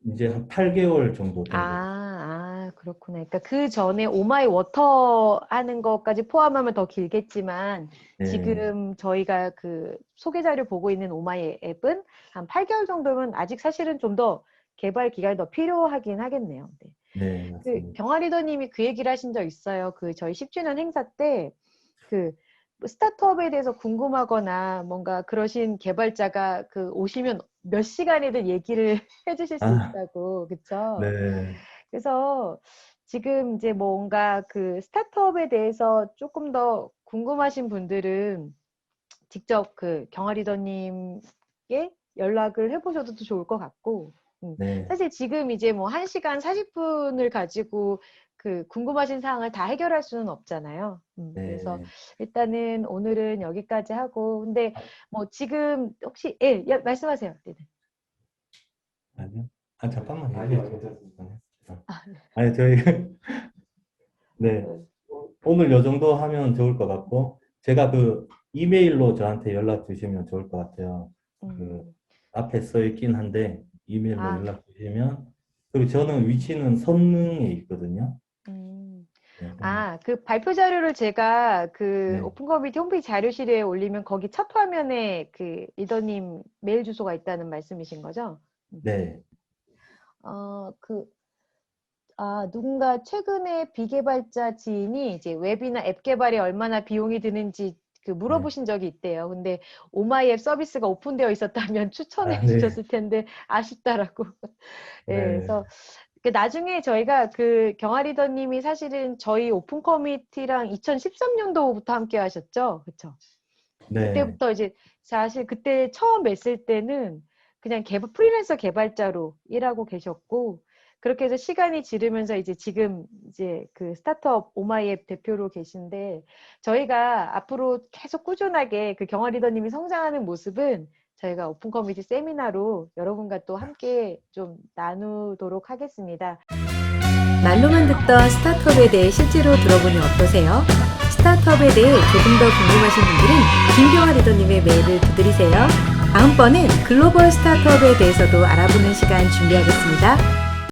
S3: 이제 한 8개월 정도 된 거예요.
S6: 그렇구나. 그러니까 그 전에 오마이 워터 하는 것까지 포함하면 더 길겠지만
S3: 네.
S6: 지금 저희가 그 소개 자료 보고 있는 오마이 앱은 한 8개월 정도면 아직 사실은 좀 더 개발 기간이 더 필요하긴 하겠네요. 네.
S3: 네,
S6: 그
S3: 맞습니다.
S6: 경화 리더님이 그 얘기를 하신 적 있어요. 그 저희 10주년 행사 때 그 스타트업에 대해서 궁금하거나 뭔가 그러신 개발자가 그 오시면 몇 시간이든 얘기를 해주실 수 있다고, 그쵸?
S3: 네.
S6: 그래서 지금 이제 뭔가 그 스타트업에 대해서 조금 더 궁금하신 분들은 직접 그 경화 리더님께 연락을 해보셔도 좋을 것 같고,
S3: 네.
S6: 사실 지금 이제 뭐 1시간 40분을 가지고 그 궁금하신 사항을 다 해결할 수는 없잖아요. 그래서
S3: 네.
S6: 일단은 오늘은 여기까지 하고, 근데 뭐 지금 혹시, 말씀하세요. 네.
S3: 아니요. 잠깐만. 아니, 저희, 네. 오늘 요 정도 하면 좋을 것 같고, 제가 그 이메일로 저한테 연락 주시면 좋을 것 같아요. 그 앞에 써 있긴 한데, 이메일로 연락 주시면, 그리고 저는 위치는 선릉에 있거든요.
S6: 그 발표 자료를 제가 그
S3: 네.
S6: 오픈 커뮤니티 홈페이지 자료실에 올리면 거기 첫 화면에 그 리더님 메일 주소가 있다는 말씀이신 거죠?
S3: 네.
S6: 누군가 최근에 비개발자 지인이 이제 웹이나 앱 개발에 얼마나 비용이 드는지 그 물어보신 적이 있대요. 근데 오마이 앱 서비스가 오픈되어 있었다면 추천해 주셨을 텐데 아쉽다라고. 네, 그래서 나중에 저희가 그 경화 리더님이 사실은 저희 오픈 커뮤니티랑 2013년도부터 함께 하셨죠. 그렇죠?
S3: 네.
S6: 그때부터 이제 사실 그때 처음 뵀을 때는 그냥 프리랜서 개발자로 일하고 계셨고, 그렇게 해서 시간이 지르면서 이제 지금 이제 그 스타트업 오마이앱 대표로 계신데, 저희가 앞으로 계속 꾸준하게 그 경화 리더님이 성장하는 모습은 저희가 오픈 커뮤니티 세미나로 여러분과 또 함께 좀 나누도록 하겠습니다.
S1: 말로만 듣던 스타트업에 대해 실제로 들어보니 어떠세요? 스타트업에 대해 조금 더 궁금하신 분들은 김경화 리더님의 메일을 두드리세요. 다음번엔 글로벌 스타트업에 대해서도 알아보는 시간 준비하겠습니다.